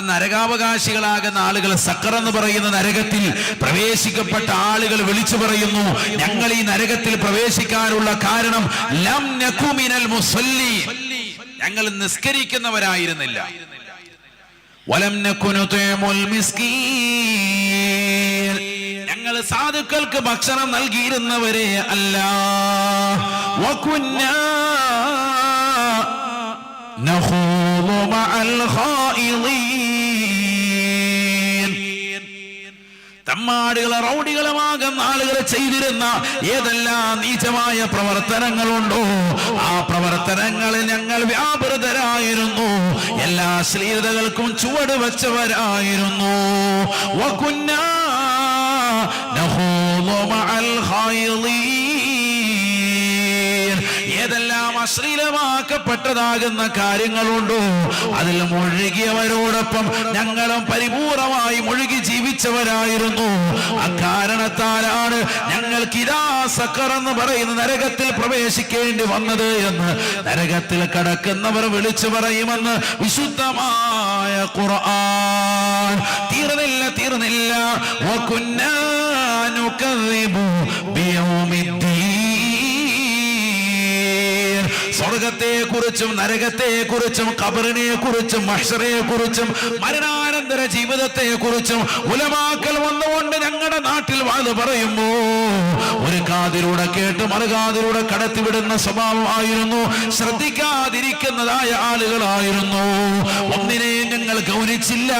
നരകാവകാശികളാകുന്ന ആളുകൾ സഖർ എന്ന് പറയുന്ന നരകത്തിൽ പ്രവേശിക്കപ്പെട്ട ആളുകൾ വിളിച്ചു പറയുന്നു, ഞങ്ങൾ ഈ നരകത്തിൽ പ്രവേശിക്കാനുള്ള കാരണം ലം നകു മിനൽ മുസല്ലീൻ, ഞങ്ങൾ നിസ്കരിക്കുന്നവരായിരുന്നില്ല. വലം നകു നുതഇമുൽ മിസ്കീൻ, ഞങ്ങൾ സാധുക്കൾക്ക് ഭക്ഷണം നൽകിയിരുന്നവരെ അല്ല. വകുന്നാ നഖൂദു മഅൽ ഖായിദീൻ, തമ്മാടികളെ റൗഡികളുമാകുന്ന ആളുകൾ ചെയ്തിരുന്ന ഏതെല്ലാം നീചമായ പ്രവർത്തനങ്ങളുണ്ടോ ആ പ്രവർത്തനങ്ങളിൽ ഞങ്ങൾ വ്യാപൃതരായിരുന്നു, എല്ലാ അശ്ലീലതകൾക്കും ചുവട് വെച്ചവരായിരുന്നു. വകുന്നാ നഖൂദു മഅൽ ഖായിദീൻ, ഏതെല്ലാം അശ്ലീലമാക്കപ്പെട്ടതാകുന്ന കാര്യങ്ങളുണ്ടോ അതിൽ മുഴുകിയവരോടൊപ്പം ഞങ്ങളും പരിപൂർണമായി മുഴുകി ജീവിച്ചവരായിരുന്നു. അക്കാരണത്താലാണ് ഞങ്ങൾക്ക് ഇതാ സഖർ എന്ന് പറയുന്ന നരകത്തിൽ പ്രവേശിക്കേണ്ടി വന്നത് എന്ന് നരകത്തിൽ കടക്കുന്നവർ വിളിച്ചു പറയുമെന്ന് വിശുദ്ധമായ ഖുർആൻ. തീർന്നില്ല വകുന്നാ നുകദ്ദിബു ബിയൗമിദ്ദീൻ, സ്വർഗത്തെ കുറിച്ചും നരകത്തെ കുറിച്ചും ഖബറിനെ കുറിച്ചും മഹ്ശറിനെ കുറിച്ചും മരണാനന്തര ജീവിതത്തെ കുറിച്ചും ഉലമാക്കൾ വന്നുകൊണ്ട് ഞങ്ങളുടെ നാട്ടിൽ വാത് പറയുമ്പോ ഒരു കാതിലൂടെ കേട്ട് മറുകാതിലൂടെ കടത്തിവിടുന്ന സ്വഭാവമായിരുന്നു, ശ്രദ്ധിക്കാതിരിക്കുന്നതായ ആളുകളായിരുന്നു. ഒന്നിനെയും ഞങ്ങൾ ഗൗനിച്ചില്ല.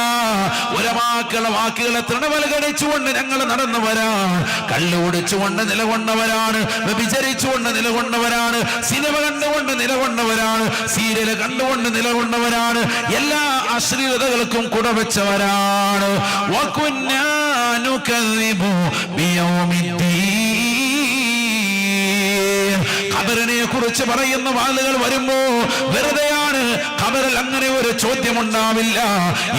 ഉലമാക്കളുടെ വാക്കുകളെ തൃണവൽഗണിച്ചുകൊണ്ട് ഞങ്ങൾ നടന്നു വരാൻ, കള്ളു കുടിച്ചുകൊണ്ട് നിലകൊണ്ടവരാണ്, വ്യഭിചരിച്ചുകൊണ്ട് നിലകൊണ്ടവരാണ്, സിനിമ കണ്ടുകൊണ്ട് നിലകൊണ്ടവരാണ്, സീരിയൽ കണ്ടുകൊണ്ട് നിലകൊണ്ടവരാണ്, എല്ലാ അശ്ലീലതകൾക്കും കുടവെച്ചവരാണ്. വകുന്നാ നുകദ്ദിബു ബിയൗമിദ്ദീൻ, ഖബറിനെ കുറിച്ച് പറയുന്ന ആളുകൾ വരുമ്പോ വെറുതെയാണ്. ഖബറിൽ അങ്ങനെ ഒരു ചോദ്യമുണ്ടാവില്ല.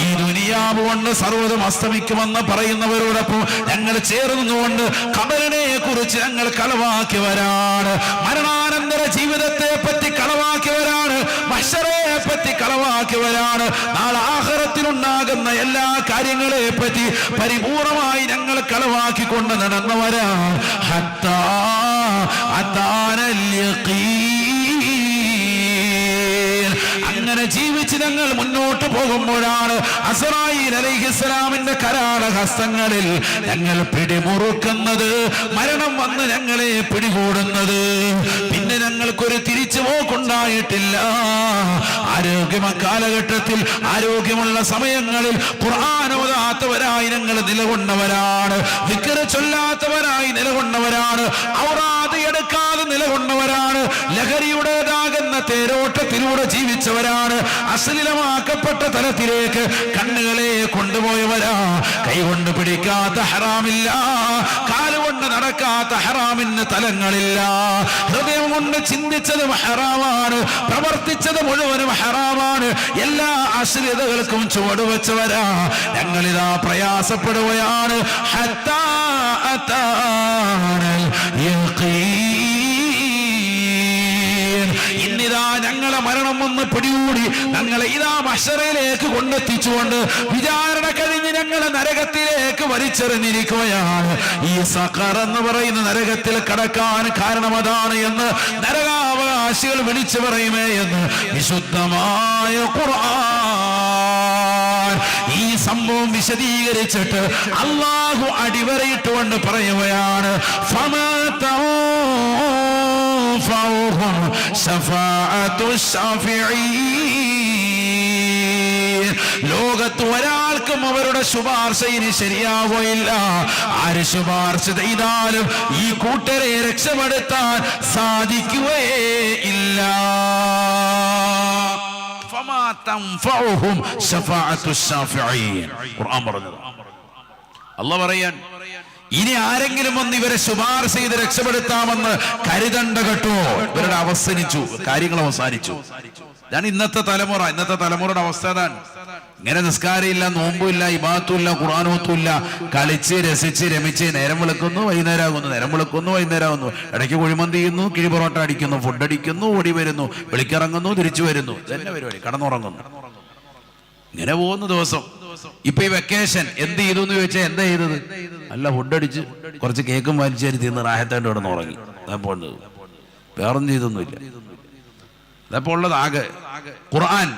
ഈ ദുനിയാവ് കൊണ്ട് സർവ്വതും അസ്തമിക്കുമെന്ന് പറയുന്നവരോടൊപ്പം ഞങ്ങൾ ചേർന്നുകൊണ്ട് ഖബറിനെ കുറിച്ച് ഞങ്ങൾ കളവാക്കിയവരാണ്, മരണാനന്തര ജീവിതത്തെ പറ്റി കളവാക്കിയവരാണ്, മഹ്ശറയെ പറ്റി കളവാക്കിയവരാണ്, നാളെ ആഖിറത്തിലുണ്ടാകുന്ന എല്ലാ കാര്യങ്ങളെ പറ്റി പരിപൂർണമായി ഞങ്ങൾ കളവാക്കിക്കൊണ്ട് നടന്നവരാണ്. ഹത്താ അതാനൽ യഖീൻ, അങ്ങനെ ജീവിച്ച് ഞങ്ങൾ മുന്നോട്ട് പോകുമ്പോഴാണ് അസ്റായീൽ അലൈഹിസ്സലാമിന്റെ കരാള ഹസ്തങ്ങളിൽ ഞങ്ങൾ പിടിമുറുക്കുന്നത്, മരണം വന്ന് ഞങ്ങളെ പിടികൂടുന്നത്. പിന്നെ ഞങ്ങൾക്കൊരു തിരിച്ചു പോക്കുണ്ടായിട്ടില്ല. ആരോഗ്യമ കാലഘട്ടത്തിൽ ആരോഗ്യമുള്ള സമയങ്ങളിൽ ഖുർആൻ ഓതാത്തവരായി ഞങ്ങൾ നിലകൊണ്ടവരാണ്, ദിക്ർ ചൊല്ലാത്തവരായി നിലകൊണ്ടവരാണ്, ഔറാദ് എടുക്കാതെ നിലകൊണ്ടവരാണ്, ലഹരിയുടേതാകുന്ന തേരോട്ടത്തിലൂടെ ജീവിച്ചവരാണ്, അശ്ലീലമാക്കപ്പെട്ട തലത്തിലേക്ക് കണ്ണുകളെ കൊണ്ടുപോയവരാ. കൈകൊണ്ട് പിടിക്കാത്ത ഹറാമില്ല, കാലുകൊണ്ട് നടക്കാത്ത ഹറാമിന് തലങ്ങളില്ല, ഹൃദയം കൊണ്ട് ചിന്തിച്ചത് ഹറാമാണ്, പ്രവർത്തിച്ചത് മുഴുവനും ഹറാമാണ്, എല്ലാ അശ്ലീലതകൾക്കും ചുവടുവെച്ചവരാ. ഞങ്ങളിതാ പ്രയാസപ്പെടുകയാണ്. ഹത്താ അതാനൽ യഖീൻ, ഇന്നിതാ ഞങ്ങളെ മരണം വന്ന് പിടികൂടി ഞങ്ങളെ ഇതാ മഹ്ശറയിലേക്ക് കൊണ്ടെത്തിച്ചുകൊണ്ട് വിചാരണ കഴിഞ്ഞ് ഞങ്ങളെ നരകത്തിലേക്ക് വലിച്ചെറിഞ്ഞിരിക്കുകയാണ്. ഈ സഖർ എന്ന് പറയുന്ന നരകത്തിൽ കടക്കാൻ കാരണം അതാണ് എന്ന് നരകാവകാശികൾ വിളിച്ചു പറയുമേ എന്ന് വിശുദ്ധമായ ഖുർആൻ ഈ സംഭവം വിശദീകരിച്ചിട്ട് അല്ലാഹു അടിവരയിട്ടുകൊണ്ട് പറയുകയാണ്. ലോകത്ത് ഒരാൾക്കും അവരുടെ ശുപാർശയിന് ശരിയാവുകയില്ല. ആര് ശുപാർശ ചെയ്താലും ഈ കൂട്ടരെ രക്ഷപ്പെടുത്താൻ സാധിക്കുകയേ ഇല്ല. അല്ലാഹു പറയാൻ, ഇനി ആരെങ്കിലും വന്ന് ഇവരെ ശുപാർശ ചെയ്ത് രക്ഷപ്പെടുത്താമെന്ന് കരുതണ്ട കേട്ടോ. ഇവരുടെ അവസാനിച്ചു, കാര്യങ്ങൾ അവസാനിച്ചു. ഇതാണ് ഇന്നത്തെ തലമുറയുടെ അവസ്ഥ. അതാണ്. ഇങ്ങനെ നിസ്കാരമില്ല, നോമ്പുമില്ല, ഇബാദത്തുമില്ല, ഖുർആനോത്തുമില്ല, കളിച്ച് രസിച്ച് രമിച്ച് നേരം വിളക്കുന്നു, വൈകുന്നേരം ആകുന്നു, നേരം വിളക്കുന്നു, വൈകുന്നേരം ആകുന്നു, ഇടയ്ക്ക് കുഴിമന്തി ചെയ്യുന്നു, കിഴി പൊറോട്ട അടിക്കുന്നു, ഫുഡ് അടിക്കുന്നു, ഓടി വരുന്നു, വിളിക്കിറങ്ങുന്നു, തിരിച്ചു വരുന്നു, ഇതന്നെ പരിപാടി. കടന്നുറങ്ങുന്നു. ഇങ്ങനെ പോകുന്ന ദിവസം. ഇപ്പൊ ഈ വെക്കേഷൻ എന്ത് ചെയ്തു എന്ന് ചോദിച്ചാൽ എന്താ ചെയ്തത്? നല്ല ഫുഡടിച്ച് കുറച്ച് കേക്കും വലിച്ചേരി തിന്ന് റാഹത്തായിട്ട് കിടന്ന് ഉറങ്ങി. അതപ്പോൾ വേറൊന്നും ചെയ്തൊന്നുമില്ല. അതപ്പോൾ ഉള്ളത് ആകെ ഖുർആൻ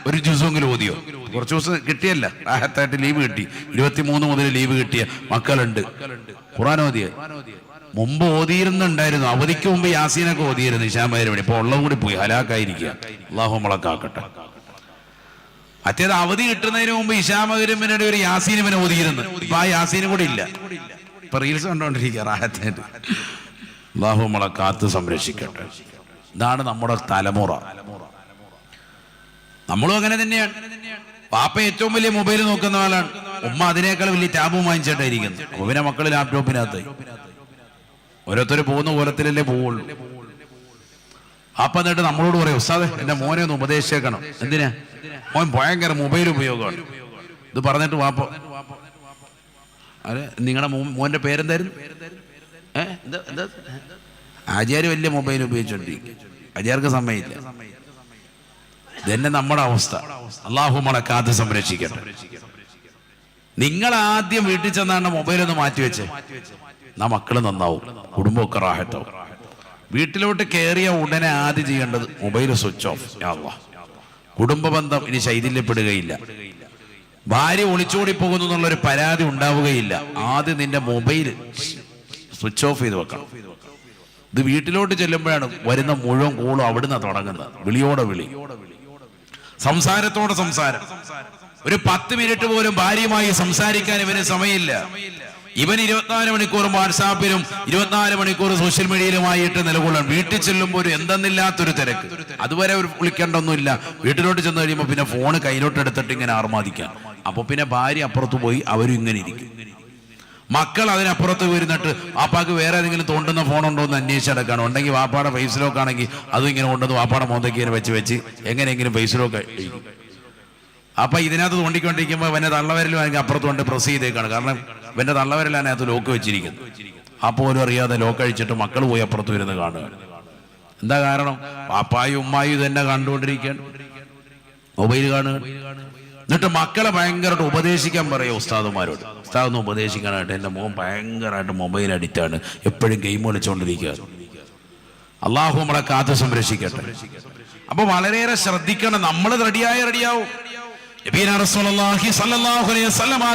ഒരു ജുസെങ്കിലും ഓതിയോ? കുറച്ച് ദിവസം കിട്ടിയല്ല, റാഹത്തായിട്ട് ലീവ് കിട്ടി. 23 മുതൽ ലീവ് കിട്ടിയ മക്കളുണ്ട്. ഖുർആൻ ഓതിയ മുമ്പ് ഓതിയിരുന്നുണ്ടായിരുന്നു, അവധിക്ക് മുമ്പ് യാസീനൊക്കെ ഓതിയിരുന്നു ഇശാമേരമണി. ഇപ്പൊ ഉള്ളത് കൂടി പോയി, ഹലാക്കായിരിക്കുക. അള്ളാഹു നമ്മളൊക്കെ. മറ്റേത് അവധി കിട്ടുന്നതിന് മുമ്പ് ഇശാമേരമിനുടെ ഒരു യാസീനിവനെ ഓതിയിരുന്നു. ഇപ്പൊ ആ യാസീനും കൂടി ഇല്ല. ഇപ്പൊ റീൽസ് കണ്ടോണ്ടിരിക്കുക റാഹത്തായിട്ട്. അള്ളാഹു നമ്മളെ കാത്ത് സംരക്ഷിക്കട്ടെ. ഇതാണ് നമ്മുടെ തലമുറ. നമ്മളും അങ്ങനെ തന്നെയാണ്. പാപ്പ ഏറ്റവും വലിയ മൊബൈൽ നോക്കുന്ന ആളാണ്, ഉമ്മ അതിനേക്കാൾ വലിയ ടാബും വാങ്ങിച്ചിട്ടായിരിക്കുന്നു. അപ്പൊ പിന്നെ മക്കള് ലാപ്ടോപ്പിനകത്ത് ഓരോരുത്തർ പോകുന്ന കോലത്തിലല്ലേ പോവുള്ളൂ. പാപ്പ എന്നിട്ട് നമ്മളോട് പറയും, ഉസ്താദേ എന്റെ മോനെ ഒന്ന് ഉപദേശിച്ചേക്കണം. എന്തിനാ? മോൻ ഭയങ്കര മൊബൈൽ ഉപയോഗമാണ്. ഇത് പറഞ്ഞിട്ട് പാപ്പ, അതെ നിങ്ങളുടെ മോന്റെ പേരെന്തായിരുന്നു? എന്താ? ആചാര്യ വലിയ മൊബൈൽ ഉപയോഗിച്ചോണ്ടിരിക്കും, ആചാര്യർക്ക് സമയമില്ല. ഇതന്നെ നമ്മുടെ അവസ്ഥ. അള്ളാഹു നമ്മളെ കാത്ത് സംരക്ഷിക്കട്ടെ. നിങ്ങൾ ആദ്യം വീട്ടിൽ ചെന്നാണ് മൊബൈൽ ഒന്ന് മാറ്റിവെച്ചേ, എന്നാ മക്കള് നന്നാവും, കുടുംബമൊക്കെ റാഹത്താവും. വീട്ടിലോട്ട് കയറിയ ഉടനെ ആദ്യം ചെയ്യേണ്ടത് മൊബൈൽ സ്വിച്ച് ഓഫ്. കുടുംബ ബന്ധം ഇനി ശൈഥില്യപ്പെടുകയില്ല. ഭാര്യ ഒളിച്ചോടി പോകുന്നു എന്നുള്ളൊരു പരാതി ഉണ്ടാവുകയില്ല. ആദ്യം നിന്റെ മൊബൈൽ സ്വിച്ച് ഓഫ് ചെയ്ത് വെക്കണം. ഇത് വീട്ടിലോട്ട് ചെല്ലുമ്പോഴാണ് വരുന്ന മുഴുവൻ കോളും അവിടുന്ന് തുടങ്ങുന്നത്. വിളിയോടെ വിളി, സംസാരത്തോടെ സംസാരം. ഒരു 10 മിനിറ്റ് പോലും ഭാര്യയുമായി സംസാരിക്കാൻ ഇവന് സമയമില്ല. ഇവൻ 24 മണിക്കൂറും വാട്സാപ്പിലും 24 മണിക്കൂർ സോഷ്യൽ മീഡിയയിലുമായിട്ട് നിലകൊള്ളാൻ. വീട്ടിൽ ചെല്ലുമ്പോൾ ഒരു എന്തെന്നില്ലാത്തൊരു തിരക്ക്. അതുവരെ ഒരു വിളിക്കേണ്ടൊന്നുമില്ല. വീട്ടിലോട്ട് ചെന്ന് കഴിയുമ്പോൾ പിന്നെ ഫോണ് കയ്യിലോട്ട് എടുത്തിട്ട് ഇങ്ങനെ ആർമാദിക്കാം. അപ്പൊ പിന്നെ ഭാര്യ അപ്പുറത്ത് പോയി, അവരും ഇങ്ങനെ ഇരിക്കും. മക്കൾ അതിനപ്പുറത്ത് വരുന്നിട്ട് വാപ്പാക്ക് വേറെ ഏതെങ്കിലും തോണ്ടുന്ന ഫോണുണ്ടോ എന്ന് അന്വേഷിച്ചെടുക്കണം. ഉണ്ടെങ്കിൽ വാപ്പാടെ ഫേസ് ആണെങ്കിൽ അതും ഇങ്ങനെ കൊണ്ടുവന്ന് വാപ്പാടെ മോന്തയ്ക്ക് വെച്ച് എങ്ങനെയെങ്കിലും ഫേസ് ലോക്ക്. അപ്പൊ ഇതിനകത്ത് തോണ്ടിക്കൊണ്ടിരിക്കുമ്പോൾ ഇവന്റെ തള്ളവരലും ആണെങ്കിൽ അപ്പുറത്ത് കൊണ്ട് പ്രസ് ചെയ്തേക്കാണ്. കാരണം ഇവന്റെ തള്ളവരലാണ് അതിനകത്ത് ലോക്ക് വെച്ചിരിക്കുന്നത്. അപ്പോൾ പോലും അറിയാതെ ലോക്ക് അഴിച്ചിട്ട് മക്കൾ പോയി അപ്പുറത്ത് വരുന്നത് കാണുക. എന്താ കാരണം? പാപ്പായും ഉമ്മായും ഇതെന്നെ കണ്ടുകൊണ്ടിരിക്കുകയാണ്, മൊബൈൽ കാണുക. എന്നിട്ട് മക്കളെ ഭയങ്കരമായിട്ട് ഉപദേശിക്കാൻ പറയുക ഉസ്താദുമാരോട്. ഉസ്താദ് ഒന്ന് ഉപദേശിക്കാനായിട്ട്, എൻ്റെ മോൻ ഭയങ്കരമായിട്ട് മൊബൈൽ അഡിക്റ്റാണ്, എപ്പോഴും ഗെയിം കളിച്ചുകൊണ്ടിരിക്കുക. അള്ളാഹു നമ്മളെ കാത്ത് സംരക്ഷിക്കട്ടെ. അപ്പൊ വളരെയേറെ ശ്രദ്ധിക്കണം. നമ്മൾ റെഡിയാവും.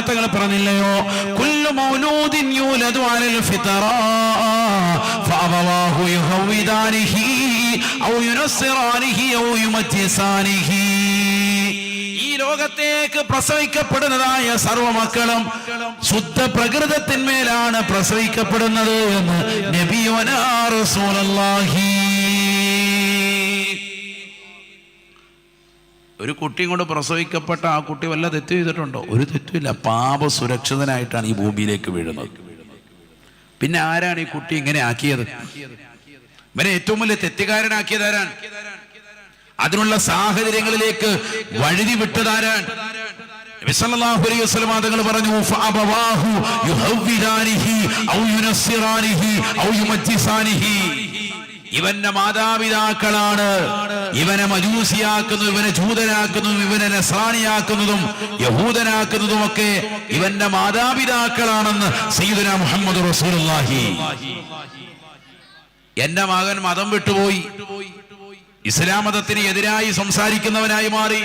തങ്ങൾ പറഞ്ഞില്ലയോ, കുല്ലു മൗലൂദിൻ യൂലദു അലൽ ഫിത്റ ഫഅബവാഹു യുഹവ്വിദാനിഹി ഔ യുനസ്സിറാനിഹി ഔ യുമജ്ജിസാനിഹി. ഈ ലോകത്തേക്ക് പ്രസവിക്കപ്പെടുന്നതായ സർവ്വമക്കളും ശുദ്ധ പ്രകൃതത്തിന്മേലാണ് പ്രസവിക്കപ്പെടുന്നത് എന്ന് നബിയുനാ റസൂലുള്ളാഹി. ഒരു കുട്ടിയും കൊണ്ട് പ്രസവിക്കപ്പെട്ട ആ കുട്ടി വല്ല തെറ്റ് ചെയ്തിട്ടുണ്ടോ? ഒരു തെറ്റുമില്ല. പാപ സുരക്ഷിതനായിട്ടാണ് ഈ ഭൂമിയിലേക്ക് വീഴുന്നത്. പിന്നെ ആരാണ് ഈ കുട്ടി ഇങ്ങനെ ആക്കിയത്? ഇവനെ ഏറ്റവും വലിയ തെറ്റുകാരനാക്കിയത് ആരാണ്? അതിനുള്ള സാഹചര്യങ്ങളിലേക്ക് വഴുതി വിട്ടതാരാണ്? നബി സല്ലല്ലാഹു അലൈഹി വസല്ലം തങ്ങൾ പറഞ്ഞു, ഫഅബവാഹു യുഹവ്വിദാനിഹി ഔ യുനസ്സിറാനിഹി ഔ യുമജ്ജിസാനിഹി. ഇവന്റെ മാതാപിതാക്കളാണ് ഇവനെ മജൂസിയാക്കുന്നതും ഇവനെ ജൂതനാക്കുന്നതും ഇവനെ നസ്രാനിയാക്കുന്നതും യഹൂദനാക്കുന്നതും ഒക്കെ ഇവന്റെ മാതാപിതാക്കളാണെന്ന് സയ്യിദുനാ മുഹമ്മദ് റസൂലുള്ളാഹി. എന്റെ മകൻ മതം വിട്ടുപോയി, ഇസ്ലാം മതത്തിന് എതിരായി സംസാരിക്കുന്നവനായി മാറി,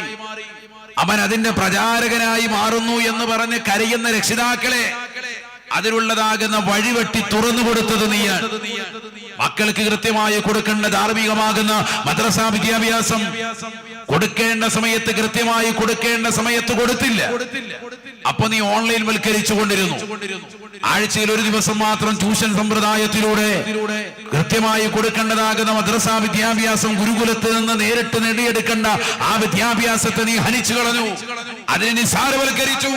അവൻ അതിന്റെ പ്രചാരകനായി മാറുന്നു എന്ന് പറഞ്ഞ് കരയുന്ന രക്ഷിതാക്കളെ അതിലുള്ളതാകുന്ന വഴിവെട്ടി തുറന്നു കൊടുത്തത് നീയാണ്. മക്കൾക്ക് കൃത്യമായി കൊടുക്കേണ്ട ധാർമ്മികമാകുന്ന മദ്രസ വിദ്യാഭ്യാസം കൊടുക്കേണ്ട സമയത്ത് കൃത്യമായി കൊടുക്കേണ്ട സമയത്ത് കൊടുത്തില്ല. അപ്പൊ നീ ഓൺലൈൻ വൽക്കരിച്ചു കൊണ്ടിരുന്നു. ആഴ്ചയിൽ ഒരു ദിവസം മാത്രം ട്യൂഷൻ സമ്പ്രദായത്തിലൂടെ കൃത്യമായി കൊടുക്കേണ്ടതാകുന്ന മദ്രസ വിദ്യാഭ്യാസം ഗുരുകുലത്തിൽ നിന്ന് നേരിട്ട് നേടിയെടുക്കേണ്ട ആ വിദ്യാഭ്യാസത്തെ നീ ഹനിച്ചു കളഞ്ഞു, അതിനെ നിസ്സാരവൽക്കരിച്ചു.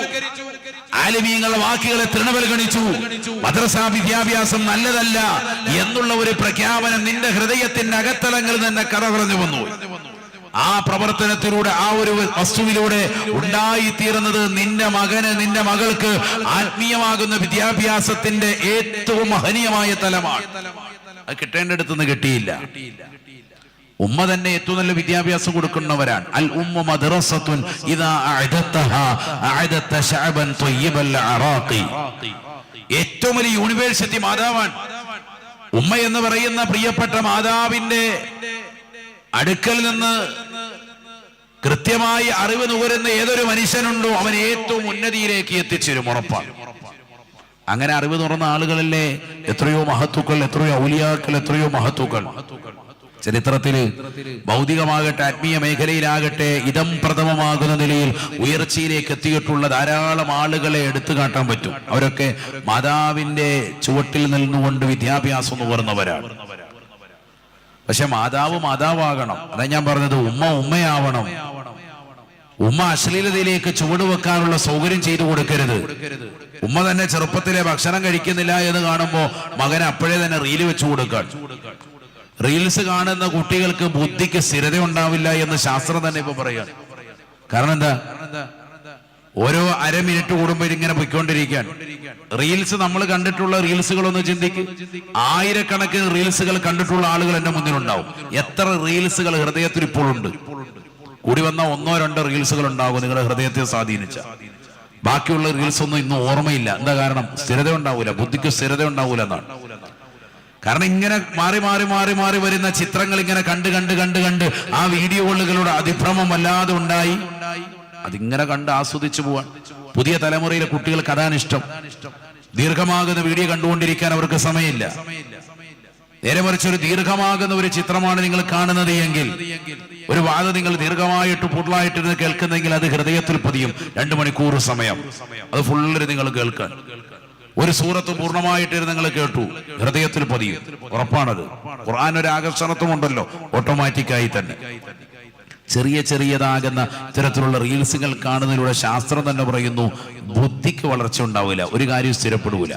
ആലിമീങ്ങളുടെ വാക്കുകളെ തൃണവൽഗണിച്ചു. മദ്രസ വിദ്യാഭ്യാസം നല്ലതല്ല എന്നുള്ള ഒരു പ്രഖ്യാപനം നിന്റെ ഹൃദയത്തിന്റെ അകത്തലങ്ങളിൽ തന്നെ കടകടഞ്ഞു വന്നു. ആ പ്രവർത്തനത്തിലൂടെ ആ ഒരു വസ്തുവിലൂടെ ഉണ്ടായിത്തീർന്നത് നിന്റെ മകന് നിന്റെ മകൾക്ക് ആത്മീയമാകുന്ന വിദ്യാഭ്യാസത്തിന്റെ ഏറ്റവും മഹനീയമായ തലമാണ്. അത് കിട്ടേണ്ടടുത്തുനിന്ന് കിട്ടിയില്ല. ഉമ്മ തന്നെ ഏറ്റവും നല്ല വിദ്യാഭ്യാസം കൊടുക്കുന്നവരാണ്. അൽ ഉമ്മ മദ്റസത്തുൻ ഇദാ അഅദതഹാ അഅദത ശഅബൻ ത്വയ്യിബൽ അറാഖി. ഏറ്റവും വലിയ യൂണിവേഴ്സിറ്റി മാതാവാണ്. ഉമ്മ എന്ന് പറയുന്ന പ്രിയപ്പെട്ട മാതാവിന്റെ അടുക്കൽ നിന്ന് കൃത്യമായി അറിവ് നുകരുന്ന ഏതൊരു മനുഷ്യനുണ്ടോ അവൻ ഏറ്റവും ഉന്നതിയിലേക്ക് എത്തിച്ചേരും, ഉറപ്പാണ്. അങ്ങനെ അറിവ് തുറന്ന ആളുകളല്ലേ എത്രയോ മഹത്തുക്കൾ, എത്രയോ ഔലിയാക്കൾ, എത്രയോ മഹത്തുക്കൾ. ചരിത്രത്തില് ഭൗതികമാകട്ടെ ആത്മീയ മേഖലയിലാകട്ടെ ഇതം പ്രഥമമാകുന്ന നിലയിൽ ഉയർച്ചയിലേക്ക് എത്തിയിട്ടുള്ള ധാരാളം ആളുകളെ എടുത്തു കാട്ടാൻ പറ്റും. അവരൊക്കെ മാതാവിന്റെ ചുവട്ടിൽ നിന്നുകൊണ്ട് വിദ്യാഭ്യാസം നുകർന്നവരാണ്. പക്ഷെ മാതാവ് മാതാവാകണം. അതാ ഞാൻ പറഞ്ഞത്, ഉമ്മ ഉമ്മയാവണം. ഉമ്മ അശ്ലീലതയിലേക്ക് ചുവടുവെക്കാനുള്ള സൗകര്യം ചെയ്തു കൊടുക്കരുത്. ഉമ്മ തന്നെ ചെറുപ്പത്തിലെ ഭക്ഷണം കഴിക്കുന്നില്ല എന്ന് കാണുമ്പോ മകന് അപ്പോഴേ തന്നെ റീല് വെച്ചു കൊടുക്കാൻ. റീൽസ് കാണുന്ന കുട്ടികൾക്ക് ബുദ്ധിക്ക് സ്ഥിരത ഉണ്ടാവില്ല എന്ന് ശാസ്ത്രം തന്നെ ഇപ്പൊ പറയാം. കാരണം എന്താ? ഓരോ അര മിനിറ്റ് കൂടുമ്പോൾ ഇങ്ങനെ പൊയ്ക്കൊണ്ടിരിക്കാൻ റീൽസ്. നമ്മൾ കണ്ടിട്ടുള്ള റീൽസുകളൊന്ന് ചിന്തിക്കും. ആയിരക്കണക്കിന് റീൽസുകൾ കണ്ടിട്ടുള്ള ആളുകൾ എന്റെ മുന്നിലുണ്ടാവും. എത്ര റീൽസുകൾ ഹൃദയത്തിൽ ഇപ്പോഴുണ്ട്? കൂടി വന്ന 1-2 റീൽസുകൾ ഉണ്ടാവും നിങ്ങളുടെ ഹൃദയത്തെ സ്വാധീനിച്ച. ബാക്കിയുള്ള റീൽസ് ഒന്നും ഇന്നും ഓർമ്മയില്ല. എന്താ കാരണം? സ്ഥിരത ഉണ്ടാവൂല, ബുദ്ധിക്ക് സ്ഥിരത ഉണ്ടാവൂല എന്നാണ്. കാരണം ഇങ്ങനെ മാറി മാറി മാറി മാറി വരുന്ന ചിത്രങ്ങൾ ഇങ്ങനെ കണ്ട് ആ വീഡിയോകളുടെ അതിഭ്രമം വല്ലാതെ ഉണ്ടായി അതിങ്ങനെ കണ്ട് ആസ്വദിച്ചു പോവാൻ. പുതിയ തലമുറയിലെ കുട്ടികൾക്ക് അതാണ് ഇഷ്ടം. ദീർഘമാകുന്ന വീഡിയോ കണ്ടുകൊണ്ടിരിക്കാൻ അവർക്ക് സമയമില്ല. നേരെ മറിച്ച് ഒരു ദീർഘമാകുന്ന ഒരു ചിത്രമാണ് നിങ്ങൾ കാണുന്നത് എങ്കിൽ, ഒരു വാദം നിങ്ങൾ ദീർഘമായിട്ട് ഫുള്ളായിട്ടിരുന്ന് കേൾക്കുന്നെങ്കിൽ അത് ഹൃദയത്തിൽ പതിയും. 2 മണിക്കൂർ സമയം അത് ഫുള്ളിൽ നിങ്ങൾ കേൾക്കാൻ. ഒരു സൂറത്ത് പൂർണ്ണമായിട്ട് നിങ്ങൾ കേട്ടു, ഹൃദയത്തിൽ പതിയും, ഉറപ്പാണത്. ഖുർആൻ ഒരു ആകർഷണത്വം ഉണ്ടല്ലോ ഓട്ടോമാറ്റിക്കായി തന്നെ. ചെറിയതാകുന്ന ഇത്തരത്തിലുള്ള റീൽസുകൾ കാണുന്നതിലൂടെ ശാസ്ത്രം തന്നെ പറയുന്നു ബുദ്ധിക്ക് വളർച്ച ഉണ്ടാവില്ല, ഒരു കാര്യം സ്ഥിരപ്പെടൂല.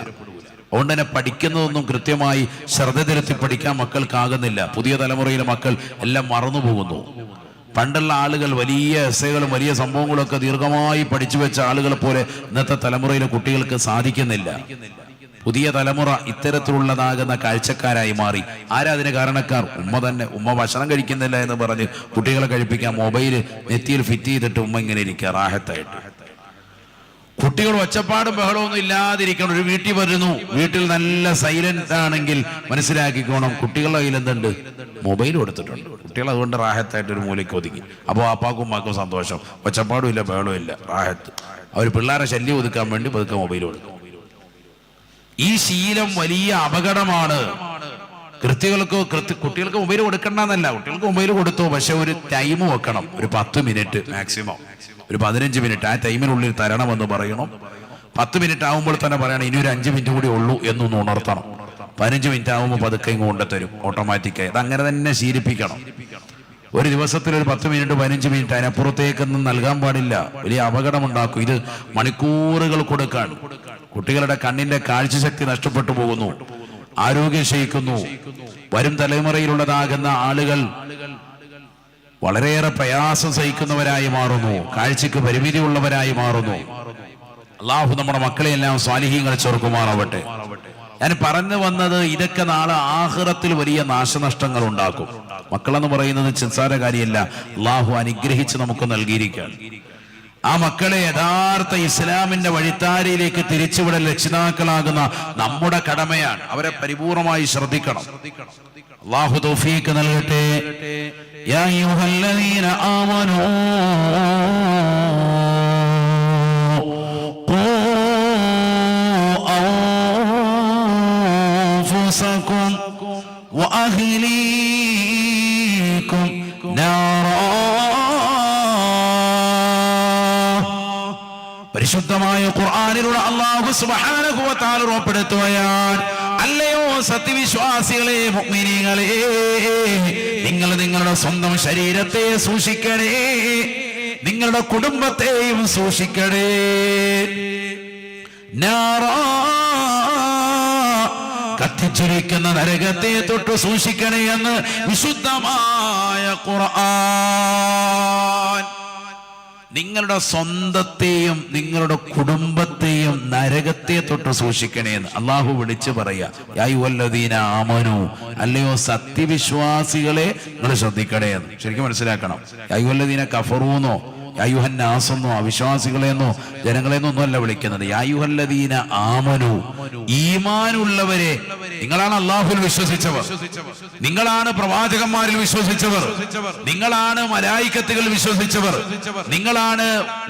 അതുകൊണ്ട് തന്നെ പഠിക്കുന്നതൊന്നും കൃത്യമായി ശ്രദ്ധ തിരുത്തി പഠിക്കാൻ മക്കൾക്കാകുന്നില്ല. പുതിയ തലമുറയിലെ മക്കൾ എല്ലാം മറന്നു പോകുന്നു. പണ്ടുള്ള ആളുകൾ വലിയ എസ്സേകളും വലിയ സംഭവങ്ങളൊക്കെ ദീർഘമായി പഠിച്ചു വെച്ച ആളുകളെ പോലെ ഇന്നത്തെ തലമുറയിലെ കുട്ടികൾക്ക് സാധിക്കുന്നില്ല. പുതിയ തലമുറ ഇത്തരത്തിലുള്ളതാകുന്ന കാഴ്ചക്കാരായി മാറി. ആരാ അതിന് കാരണക്കാർ? ഉമ്മ തന്നെ. ഉമ്മ ഭക്ഷണം കഴിക്കുന്നില്ല എന്ന് പറഞ്ഞ് കുട്ടികളെ കഴിപ്പിക്കാൻ മൊബൈല് നെറ്റിയിൽ ഫിറ്റ് ചെയ്തിട്ട് ഉമ്മ ഇങ്ങനെ ഇരിക്കുക റാഹത്തായിട്ട്. കുട്ടികൾ ഒച്ചപ്പാടും ബഹളമൊന്നും ഇല്ലാതിരിക്കണം. ഒരു വീട്ടിൽ വരുന്നു, വീട്ടിൽ നല്ല സൈലന്റ് ആണെങ്കിൽ മനസ്സിലാക്കിക്കോണം കുട്ടികളുടെ കയ്യിൽ എന്തുണ്ട്? മൊബൈൽ കൊടുത്തിട്ടുണ്ട്. കുട്ടികൾ അതുകൊണ്ട് റാഹത്തായിട്ട് ഒരു മൂലയ്ക്ക് ഒതുങ്ങി. അപ്പോൾ അപ്പാക്കും ഉമ്മാക്കും സന്തോഷം, ഒച്ചപ്പാടും ഇല്ല ബഹളവും ഇല്ല, റാഹത്ത്. അവർ പിള്ളേരെ ശല്യം ഒതുക്കാൻ വേണ്ടി പതുക്കെ മൊബൈൽ കൊടുക്കും. ഈ ശീലം വലിയ അപകടമാണ്. കുട്ടികൾക്ക് മൊബൈൽ കൊടുക്കണ്ടെന്നല്ല, കുട്ടികൾക്ക് മൊബൈൽ കൊടുത്തു, പക്ഷെ ഒരു ടൈം വെക്കണം. ഒരു 10 മിനിറ്റ് മാക്സിമം, ഒരു 15 മിനിറ്റ് ആ ടൈമിനുള്ളിൽ തരണമെന്ന് പറയണം. 10 മിനിറ്റ് ആകുമ്പോൾ തന്നെ പറയണം ഇനി ഒരു 5 മിനിറ്റ് കൂടി ഉള്ളൂ എന്നൊന്ന് ഉണർത്തണം. 15 മിനിറ്റ് ആകുമ്പോൾ പതുക്കെ കൊണ്ടുതരും ഓട്ടോമാറ്റിക്കായി. അത് അങ്ങനെ തന്നെ ശീലിപ്പിക്കണം. ഒരു ദിവസത്തിൽ ഒരു 10 മിനിറ്റ് 15 മിനിറ്റ് അതിനപ്പുറത്തേക്കൊന്നും നൽകാൻ പാടില്ല. വലിയ അപകടമുണ്ടാക്കും. ഇത് മണിക്കൂറുകൾ കൊടുക്കാൻ കുട്ടികളുടെ കണ്ണിന്റെ കാഴ്ചശക്തി നഷ്ടപ്പെട്ടു പോകുന്നു, ആരോഗ്യം ക്ഷയിക്കുന്നു. വരും തലമുറയിലുള്ളതാകുന്ന ആളുകൾ വളരെയേറെ പ്രയാസം സഹിക്കുന്നവരായി മാറുന്നു, കാഴ്ചക്ക് പരിമിതി ഉള്ളവരായി മാറുന്നു. അള്ളാഹു നമ്മുടെ മക്കളെയെല്ലാം സ്വാലിഹീങ്ങൾ ചേർക്കുമാറാവട്ടെ. ഞാൻ പറഞ്ഞു വന്നത് ഇതൊക്കെ നാളെ ആഖിറത്തിൽ വലിയ നാശനഷ്ടങ്ങൾ ഉണ്ടാക്കും. മക്കളെന്ന് പറയുന്നത് ചിന്താര കാര്യമല്ല, അള്ളാഹു അനുഗ്രഹിച്ച് നമുക്ക് നൽകിയിരിക്കുകയാണ്. ആ മക്കളെ യഥാർത്ഥ ഇസ്ലാമിന്റെ വഴിത്താരയിലേക്ക് തിരിച്ചുവിടൽ രക്ഷിതാക്കളാകുന്ന നമ്മുടെ കടമയാണ്. അവരെ പരിപൂർണമായി ശ്രദ്ധിക്കണം. അല്ലാഹു തൗഫീഖ് നൽകട്ടെ. യാ അയ്യുഹല്ലദീന ആമനൂ ഖൂ അൻഫുസകും വഅഹ്ലീകും നാറാ. പരിശുദ്ധമായ ഖുർആനിലൂടെ അല്ലാഹു സുബ്ഹാനഹു വ തആല ഉറപ്പെടുത്തുകയാണ്, അല്ലയോ സത്യവിശ്വാസികളെ, മുഅ്മിനീങ്ങളെ, നിങ്ങൾ നിങ്ങളുടെ സ്വന്തം ശരീരത്തെ സൂക്ഷിക്കണേ, നിങ്ങളുടെ കുടുംബത്തെയും സൂക്ഷിക്കണേ. നാറാ, കത്തിച്ചൊരിക്കുന്ന നരകത്തെ തൊട്ട് സൂക്ഷിക്കണേ എന്ന് വിശുദ്ധമായ ഖുർആൻ. നിങ്ങളുടെ സ്വന്തത്തെയും നിങ്ങളുടെ കുടുംബത്തെയും നരകത്തെ തൊട്ട് സൂക്ഷിക്കണേന്ന് അള്ളാഹു വിളിച്ചു പറയാ. യാ അയ്യുഹല്ലദീന ആമനൂ, അല്ലയോ സത്യവിശ്വാസികളെ നിങ്ങൾ ശ്രദ്ധിക്കണേന്ന്. ശരിക്കും മനസ്സിലാക്കണം. യാ അയ്യുഹല്ലദീന കഫറൂന്നോ യായുഹന്നാസെന്നോ അവിശ്വാസികളെന്നോ ജനങ്ങളെന്നോ ഒന്നുമല്ല വിളിക്കുന്നത്. യായുഹല്ലദീന ആമനു, ഈമാനുള്ളവരെ. നിങ്ങളാണ് അള്ളാഹുവിൽ വിശ്വസിച്ചവർ, നിങ്ങളാണ് പ്രവാചകന്മാരിൽ വിശ്വസിച്ചവർ, നിങ്ങളാണ് മലായിക്കത്തുകൾ വിശ്വസിച്ചവർ, നിങ്ങളാണ്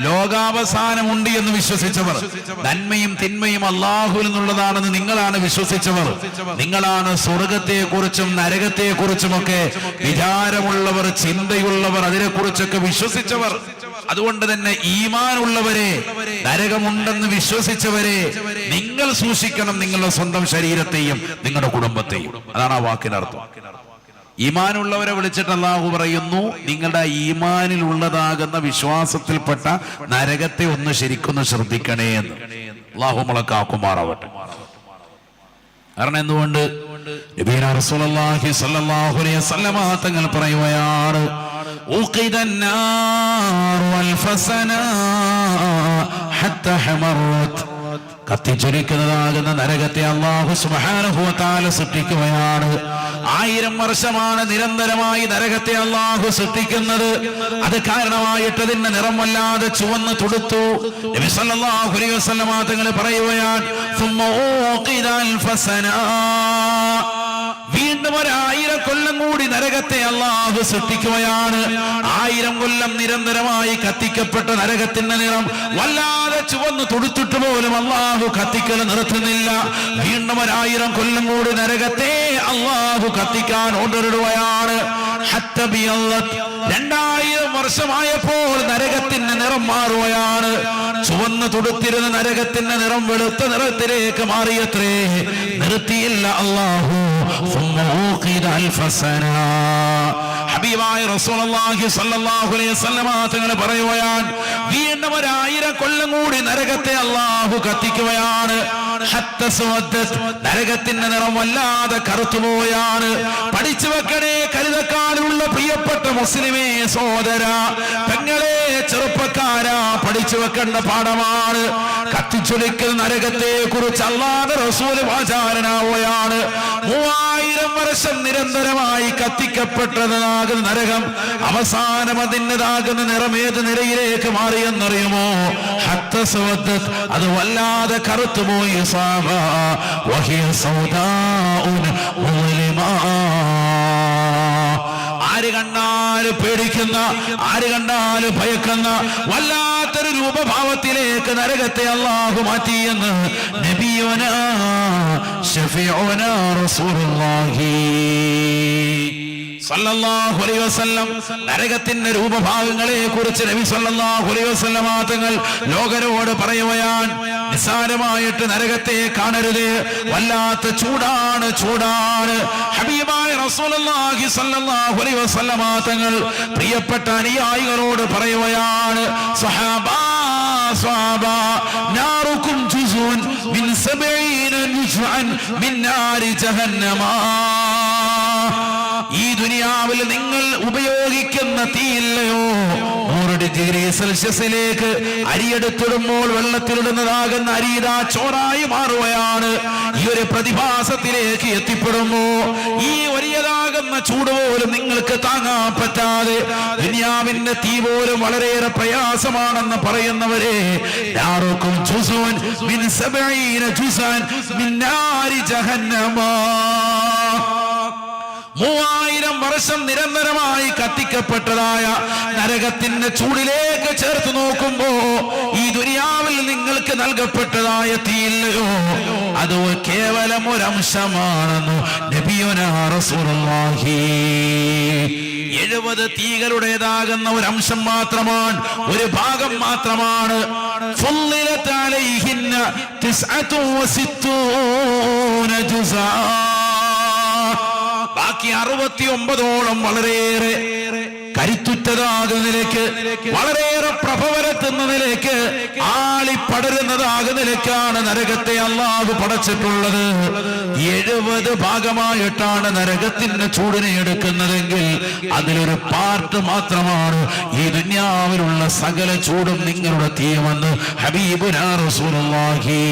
ലോകാവസാനമുണ്ട് എന്ന് വിശ്വസിച്ചവർ, നന്മയും തിന്മയും അള്ളാഹുവിൽ നിന്നുള്ളതാണെന്ന് നിങ്ങളാണ് വിശ്വസിച്ചവർ, നിങ്ങളാണ് സ്വർഗത്തെ കുറിച്ചും നരകത്തെ കുറിച്ചുമൊക്കെ വിചാരമുള്ളവർ, ചിന്തയുള്ളവർ, അതിനെക്കുറിച്ചൊക്കെ വിശ്വസിച്ചവർ. അതുകൊണ്ട് തന്നെ ഈമാനുള്ളവരെ, നരകമുണ്ടെന്ന് വിശ്വസിച്ചവരെ നിങ്ങൾ സൂക്ഷിക്കണം, നിങ്ങളുടെ സ്വന്തം ശരീരത്തെയും നിങ്ങളുടെ കുടുംബത്തെയും. അതാണ് ആ വാക്കിനർത്ഥം. ഈമാനുള്ളവരെ വിളിച്ചിട്ട് അല്ലാഹു പറയുന്നു, നിങ്ങളുടെ ഈമാനിൽ ഉള്ളതാകുന്ന വിശ്വാസത്തിൽപ്പെട്ട നരകത്തെ ഒന്ന് ശരിക്കൊന്ന് ശ്രദ്ധിക്കണേ എന്ന്. അല്ലാഹു നമ്മളെ കാക്കുമാറാവട്ടെ. കാരണം എന്തുകൊണ്ട് നബിയുനാ റസൂലുള്ളാഹി സ്വല്ലല്ലാഹു അലൈഹി വസല്ലമ തങ്ങൾ പറയുകയാണ്, കത്തിച്ചൊരിക്കുന്നതാകുന്ന നരകത്തെ അല്ലാഹു സുബ്ഹാനഹു വ തആല സൃഷ്ടിക്കുകയാണ്. 1000 വർഷമാണ് നിരന്തരമായി നരകത്തെ അല്ലാഹു സൃഷ്ടിക്കുന്നത്. അത് കാരണമായിട്ട് അതിന്റെ നിറം വല്ലാതെ ചുവന്ന് തുടുത്തു. നബി സല്ലല്ലാഹു അലൈഹി വസല്ലമ തങ്ങൾ പറയുകയാണ്, വീണ്ടും 1000 കൊല്ലം കൂടി നരകത്തെ അല്ലാഹു സൃഷ്ടിക്കുകയാണ്. 1000 കൊല്ലം നിരന്തരമായി കത്തിക്കപ്പെട്ട നരകത്തിന്റെ നിറം വല്ലാതെ ചുവന്ന് തുടുത്തിട്ട് പോലും അല്ലാഹു കത്തിക്കൽ നിർത്തുന്നില്ല. വീണ്ടും 1000 കൊല്ലം കൂടി നരകത്തെ അല്ലാഹു കത്തിക്കാൻ ഓർഡറിടുകയാണ്. 2000 വർഷമായപ്പോൾ നരകത്തിന്റെ നിറം മാറുകയാണ്. ചുവന്ന് തുടുത്തിരുന്ന നരകത്തിന്റെ നിറം വെളുത്ത നിറത്തിലേക്ക് മാറിയത്രേ. നിർത്തിയില്ല അല്ലാഹു. ഹബീബായ റസൂലുള്ളാഹി സ്വല്ലല്ലാഹു അലൈഹി വസല്ലമ തങ്ങൾ പറയുകയാണ്, വീണ്ടും 1000 കൊല്ലം കൂടി നരകത്തെ അല്ലാഹു കത്തിക്കുകയാണ്. നരകത്തിന്റെ നിറം വല്ലാതെ കറുത്തുപോയാണ്. പഠിച്ചു വെക്കണേ കരുതക്കാലുള്ള പ്രിയപ്പെട്ട മുസ്ലിമേ സോദര, പെങ്ങളെ, ചെറുപ്പക്കാരാ, പഠിച്ചു വെക്കേണ്ട പാഠമാണ്. കത്തിച്ചൊലിക്കൽ നരകത്തെ കുറിച്ച് അല്ലാഹുവിന്റെ റസൂൽ വാചാരനാവുകയാണ്. 3000 വർഷം നിരന്തരമായി കത്തിക്കപ്പെട്ടതാകുന്ന നരകം അവസാനം അതിൻ്റെതാകുന്ന നിറം ഏത് നിലയിലേക്ക് മാറിയെന്നറിയുമോ? അത് വല്ലാതെ കറുത്തുപോയി. ആര് കണ്ടാലും പേടിക്കുന്ന, ആര് കണ്ടാലും ഭയക്കുന്ന വല്ലാത്തൊരു രൂപഭാവത്തിലേക്ക് നരകത്തെ അല്ലാഹു മാറ്റിയെന്ന് നബിയുനാ ശഫീഉനാ റസൂലുള്ളാഹി സല്ലല്ലാഹു അലൈഹി വസല്ലം നരകത്തിന്റെ രൂപഭാഗങ്ങളെ കുറിച്ച് നബി സല്ലല്ലാഹു അലൈഹി വസല്ലം തങ്ങൾ ലോകരോട് പറയുകയാണ്, നിസ്സാരമായിട്ട് നരകത്തെ കാണരുത്, വല്ലാത്ത ചൂടാണ്, ചൂടാണ്. ഹബീബായ റസൂലുള്ളാഹി സല്ലല്ലാഹു അലൈഹി വസല്ലം തങ്ങൾ പ്രിയപ്പെട്ട അനുയായികളോട് പറയുകയാണ്, സ്വഹാബാ സ്വഹാബാ നാറുക്കും ജുസുൻ മിൻ 70 ജുസ്അൻ മിൻ നാരി ജഹന്നമ. ഈ ദുനിയാവിൽ നിങ്ങൾ ഉപയോഗിക്കുന്ന തീയില്ലയോ, 100 ഡിഗ്രി സെൽഷ്യസിലേക്ക് അരിയെടുത്തിടുമ്പോൾ വെള്ളത്തിലിടുന്നതാകുന്ന അരിയിതാ ചോറായി മാറുകയാണ്. ഈ ഒരു പ്രതിഭാസത്തിലേക്ക് എത്തിപ്പെടുമ്പോ ഈ വലിയതാകുന്ന ചൂട് പോലും നിങ്ങൾക്ക് താങ്ങാൻ പറ്റാതെ ദുനിയാവിന്റെ തീ പോലും വളരെയേറെ പ്രയാസമാണെന്ന് പറയുന്നവരെ, 3000 വർഷം നിരന്തരമായി കത്തിക്കപ്പെട്ടതായ നരകത്തിന്റെ ചൂടിലേക്ക് ചേർത്ത് നോക്കുമ്പോ ഈ ദുനിയാവിൽ നിങ്ങൾക്ക് നൽകപ്പെട്ടതായ തീയില്ലയോ, അത് കേവലം ഒരംശമാണെന്ന് നബിയുനാ റസൂലുള്ളാഹി. 70 തീകളുടേതാകുന്ന ഒരു അംശം മാത്രമാണ്, ഒരു ഭാഗം മാത്രമാണ്. ഫുള്ളിലത് അലൈഹിന്ന 69 ജുസാ. ബാക്കി 69ഓളം വളരെയേറെ കരുത്തുറ്റതാകുന്ന നിലയ്ക്ക്, വളരെയേറെ പ്രഭവലെത്തുന്ന നിലയ്ക്ക്, ആളിപ്പടരുന്നതാകുന്ന നിലയ്ക്കാണ് നരകത്തെ അല്ലാഹു പടച്ചിട്ടുള്ളത്. 70 ഭാഗമായിട്ടാണ് നരകത്തിന്റെ ചൂടിനെ എടുക്കുന്നതെങ്കിൽ അതിലൊരു പാർട്ട് മാത്രമാണ് ഈ ദുനിയാവിലുള്ള സകല ചൂടും നിങ്ങളുടെ തീയുമെന്ന് ഹബീബുനാ റസൂലുള്ളാഹി.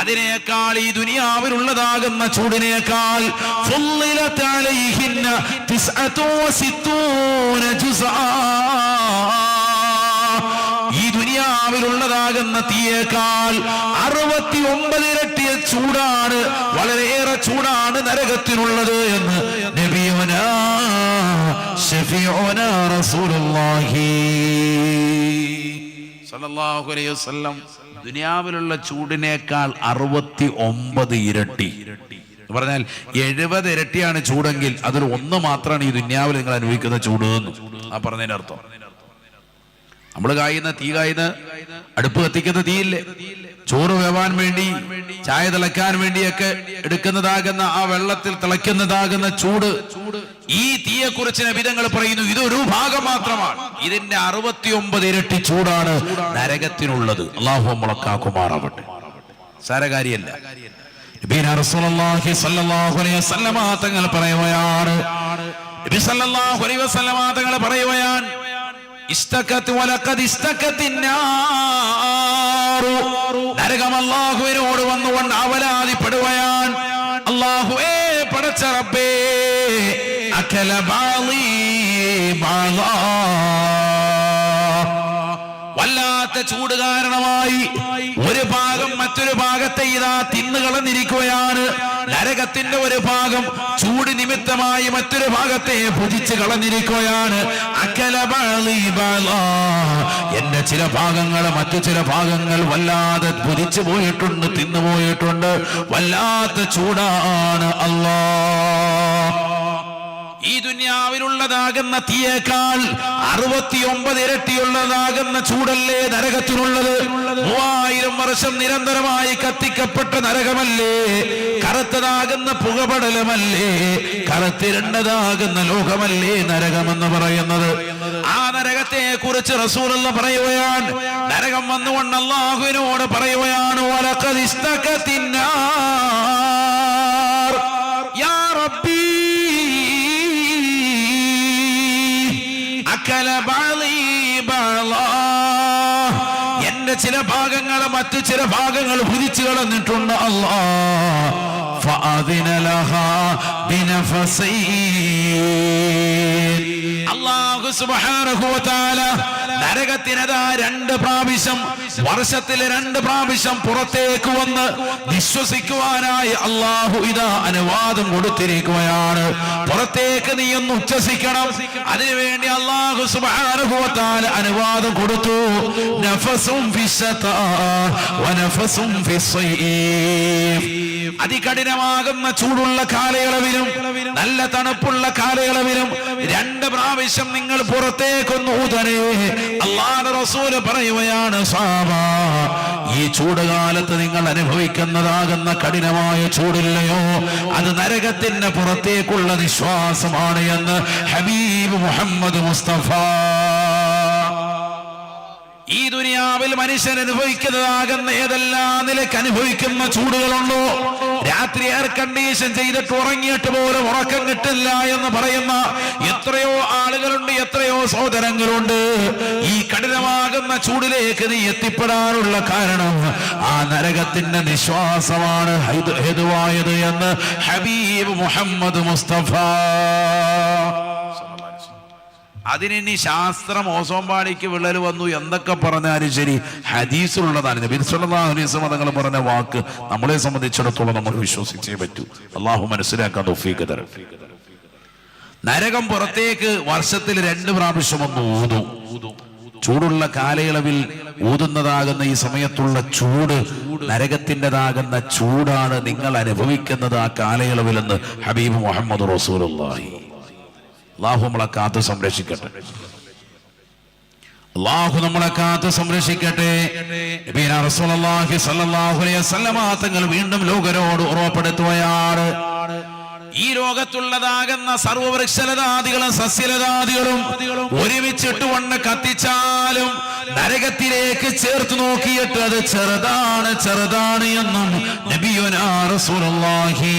അതിനേക്കാൾ ഈ ദുനിയാവിലുള്ളതാകുന്ന ചൂടിനേക്കാൾ ഫുള്ളിലത അലൈഹിന്ന 69 ജുസ്ആ, ഈ ദുനിയാവിലുള്ളതാകുന്ന തീയേക്കാൾ 69 ഇരട്ടി ചൂടാണ്, വളരെയേറെ ചൂടാണ് നരകത്തിനുള്ളത് എന്ന് നബിയുനാ ശഫീഉനാ റസൂലുള്ളാഹി സ്വല്ലല്ലാഹു അലൈഹി വസല്ലം ദുനിയാവിലുള്ള ചൂടിനേക്കാൾ 69 ഇരട്ടി എന്ന് പറഞ്ഞാൽ 70 ഇരട്ടിയാണ് ചൂടെങ്കിൽ അതിൽ 1 മാത്രമാണ് ഈ ദുനിയാവിൽ നിങ്ങൾ അനുഭവിക്കുന്ന ചൂട് എന്ന് ആ പറഞ്ഞതിന്റെ അർത്ഥം. നമ്മൾ തീ കായുന്ന അടുപ്പ് കത്തിക്കുന്ന തീയില്ലേ, ചോറ് വേവാൻ വേണ്ടി, ചായ തിളക്കാൻ വേണ്ടിയൊക്കെ എടുക്കുന്നതാകുന്ന ആ വെള്ളത്തിൽ തിളയ്ക്കുന്നതാകുന്ന ചൂട്, ഈ തീയെ കുറിച്ച് നബിതങ്ങൾ പറയുന്നു ഇതൊരു ഭാഗം മാത്രമാണ്. ഇതിന്റെ 69 ഇരട്ടി ചൂടാണ് നരകത്തിനുള്ളത്. അല്ലാഹു നമ്മളെ കാക്കുമാറാവട്ടെ. സാരകാരിയല്ല. നബിയുനാ റസൂലുള്ളാഹി സ്വല്ലല്ലാഹു അലൈഹി വസല്ലമ തങ്ങൾ പറയുകയാണ്, നബി സല്ലല്ലാഹു അലൈഹി വസല്ലമ തങ്ങൾ പറയുകയാണ്, ഇസ്തകത് വലഖദ് ഇസ്തകത്തിന്നാറു, നരകം അല്ലാഹുവിനോട് വന്നുകൊണ്ട് അവലാതിപ്പെടുകയാണ്, അല്ലാഹുവേ പടച്ച റബ്ബേ, അകല ബാളി ബാളാ, വല്ലാത്ത ചൂട് കാരണമായി ഒരു ഭാഗം മറ്റൊരു ഭാഗത്തെ ഇതാ തിന്നുകളഞ്ഞിരിക്കുകയാണ്. നരകത്തിന്റെ ഒരു ഭാഗം ചൂട് നിമിത്തമായി മറ്റൊരു ഭാഗത്തെ ഭുജിച്ച് കളഞ്ഞിരിക്കുകയാണ്. അകല ബാളി ബാളാ, എന്റെ ചില ഭാഗങ്ങൾ മറ്റു ചില ഭാഗങ്ങൾ വല്ലാതെ ഭുജിച്ചു പോയിട്ടുണ്ട്, തിന്നുപോയിട്ടുണ്ട്. വല്ലാത്ത ചൂടാണ് അല്ലാഹ്. ഈ ദുനിയാവിലുള്ളതാകുന്ന തീയേക്കാൾ 69 ഇരട്ടിയുള്ളതാകുന്ന ചൂടല്ലേ നരകത്തിനുള്ളത്. 3000 വർഷം നിരന്തരമായി കത്തിക്കപ്പെട്ട നരകമല്ലേ, കറുത്തതാകുന്ന പുകപടലമല്ലേ, കറുത്തിരണ്ടതാകുന്ന ലോകമല്ലേ നരകമെന്ന് പറയുന്നത്. ആ നരകത്തെ കുറിച്ച് റസൂലുള്ളാഹി പറയുകയാണ്, നരകം വന്നുകൊണ്ട് അല്ലാഹുവിനോട് പറയുകയാണ്, വലഖദ് ഇസ്തകത്തിന്നാർ യാ റബ്ബി അകല ബാളി ബാളാ, എന്റെ ചില ഭാഗങ്ങൾ മറ്റു ചില ഭാഗങ്ങൾ ഭുജിച്ചു കളഞ്ഞിട്ടുണ്ട് അല്ലാഹ്. ഫഅദിന ലഹാ ബിനഫസി, അല്ലാഹു സുബ്ഹാനഹു വ തആല നരകത്തിനതാ 2 പ്രാവശ്യം, വർഷത്തിൽ 2 പ്രാവശ്യം പുറത്തേക്ക് വന്ന് വിശ്വസിക്കുവാനായി അല്ലാഹു ഇതാ അനുവാദം കൊടുത്തിരിക്കുകയാണ്. പുറത്തേക്ക് നീ ഒന്ന് ഉച്ചസിക്കണം, അതിനുവേണ്ടി അല്ലാഹു സുബ്ഹാനഹു വ തആല അനുവാദം കൊടുത്തു. നഫസും ഫിശ്ശതാ വനഫസും ഫിസ്സൈഫ്, അതികഠിനമാകുന്ന ചൂടുള്ള കാലയളവിലും നല്ല തണുപ്പുള്ള കാലയളവിലും 2 പ്രാവശ്യം നിങ്ങൾ പുറത്തേക്കൊന്ന് ഊതണേ. അല്ലാഹുവിന്റെ റസൂൽ പറയുകയാണ്, സ്വഹാബാ, ഈ ചൂടുകാലത്ത് നിങ്ങൾ അനുഭവിക്കുന്നതാകുന്ന കഠിനമായ ചൂടില്ലയോ, അത് നരകത്തിന്റെ പുറത്തേക്കുള്ള നിശ്വാസമാണ് എന്ന് ഹബീബ് മുഹമ്മദ് മുസ്തഫ. ഈ ദുനിയാവിൽ മനുഷ്യൻ അനുഭവിക്കുന്നതാകുന്ന ഏതെല്ലാം നിലയ്ക്ക് അനുഭവിക്കുന്ന ചൂടുകളുണ്ടോ, രാത്രി എയർ കണ്ടീഷൻ ചെയ്തിട്ട് ഉറങ്ങിയിട്ട് പോലും ഉറക്കം കിട്ടില്ല എന്ന് പറയുന്ന എത്രയോ ആളുകളുണ്ട്, എത്രയോ സഹോദരങ്ങളുണ്ട്. ഈ കഠിനമാകുന്ന ചൂടിലേക്ക് നീ എത്തിപ്പെടാനുള്ള കാരണം ആ നരകത്തിന്റെ നിശ്വാസമാണ് ഹേതുവായത് എന്ന് ഹബീബ് മുഹമ്മദ് മുസ്തഫ. അതിനി ശാസ്ത്രം ഓസോംപാടിക്ക് വിള്ളൽ വന്നു എന്തൊക്കെ പറഞ്ഞാലും ശരി, ഹദീസിലുള്ളതാണ്. നബി സല്ലല്ലാഹു അലൈഹി വസല്ലം തങ്ങൾ പറഞ്ഞ വാക്ക് നമ്മളെ സംബന്ധിച്ചിടത്തോളം നമ്മൾ വിശ്വസിച്ചേ പറ്റൂ. അല്ലാഹു മനസ്സിലാക്കാൻ തൗഫീഖ് തരട്ടെ. നരകം പുറത്തേക്ക് വർഷത്തിൽ 2 പ്രാവശ്യം ഒന്ന് ഊതും. ചൂടുള്ള കാലയളവിൽ ഊതുന്നതാകുന്ന ഈ സമയത്തുള്ള ചൂട് നരകത്തിൻ്റെതാകുന്ന ചൂടാണ് നിങ്ങൾ അനുഭവിക്കുന്നത് ആ കാലയളവിലെന്ന് ഹബീബ് മുഹമ്മദ് റസൂലുള്ളാഹി. അല്ലാഹു നമ്മളെ കാത്ത് സംരക്ഷിക്കട്ടെ. അല്ലാഹു നമ്മളെ കാത്ത് സംരക്ഷിക്കട്ടെ. നബിയുനാ റസൂലുള്ളാഹി സ്വല്ലല്ലാഹു അലൈഹി വസല്ലമ തങ്ങൾ വീണ്ടും ലോകരോട് ഉറപ്പെടുത്തുകയാണ്, ഈ ലോകത്തുള്ളതാകുന്ന സർവവൃക്ഷലതാദികളും സസ്യലതാദികളും ഒരുമിച്ചിട്ടുകൊണ്ട് കത്തിച്ചാലും നരകത്തിലേക്ക് ചേർത്ത് നോക്കിയിട്ട് അത് ചെറുതാണ് ചെറുതാണ് എന്നും നബിയുനാ റസൂലുള്ളാഹി.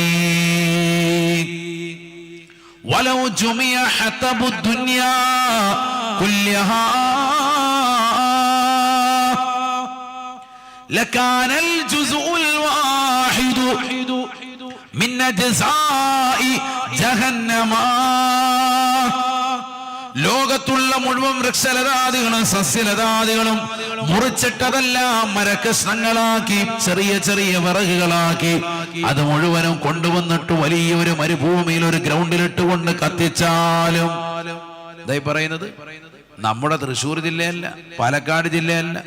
വലൗ ജുമിഅ ഹതബു ദുനിയാ കുല്ലഹാ ലകാനൽ ജുസ്ഉൽ വാഹിദു മിൻ അജ്സാഇ ജഹന്നമ. ലോകത്തുള്ള മുഴുവൻ വൃക്ഷലതാദികളും സസ്യലതാദികളും മുറിച്ചിട്ടതെല്ലാം മരകഷ്ണങ്ങളാക്കി ചെറിയ ചെറിയ വിറകുകളാക്കി അത് മുഴുവനും കൊണ്ടുവന്നിട്ട് വലിയൊരു മരുഭൂമിയിൽ ഒരു ഗ്രൗണ്ടിലിട്ട് കൊണ്ട് കത്തിച്ചാലും ഇതായി പറയുന്നത് നമ്മുടെ തൃശ്ശൂർ ജില്ലയല്ല, പാലക്കാട് ജില്ലയല്ല,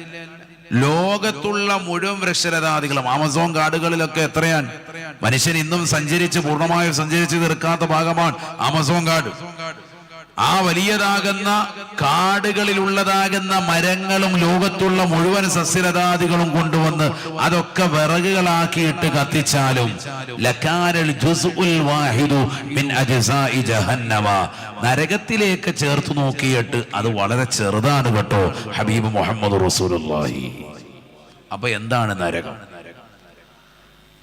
ലോകത്തുള്ള മുഴുവൻ വൃക്ഷലതാദികളും ആമസോൺ കാടുകളിലൊക്കെ എത്രയാണ് മനുഷ്യൻ ഇന്നും സഞ്ചരിച്ച് പൂർണ്ണമായും സഞ്ചരിച്ച് തീർക്കാത്ത ഭാഗമാണ് ആമസോൺ കാട്. ആ വലിയതാകുന്ന കാടുകളിലുള്ളതാകുന്ന മരങ്ങളും ലോകത്തുള്ള മുഴുവൻ സസ്യലതാദികളും കൊണ്ടുവന്ന് അതൊക്കെ വിറകുകളാക്കിയിട്ട് കത്തിച്ചാലും ലകാനൽ ജുസ്ഉൽ വാഹിദു മിൻ അജ്സാഇ ജഹന്നമ, നരകത്തിലേക്ക് ചേർത്ത് നോക്കിയിട്ട് അത് വളരെ ചെറുതാണ് കേട്ടോ ഹബീബ് മുഹമ്മദ് റസൂലുള്ളാഹി. അപ്പൊ എന്താണ് നരകം?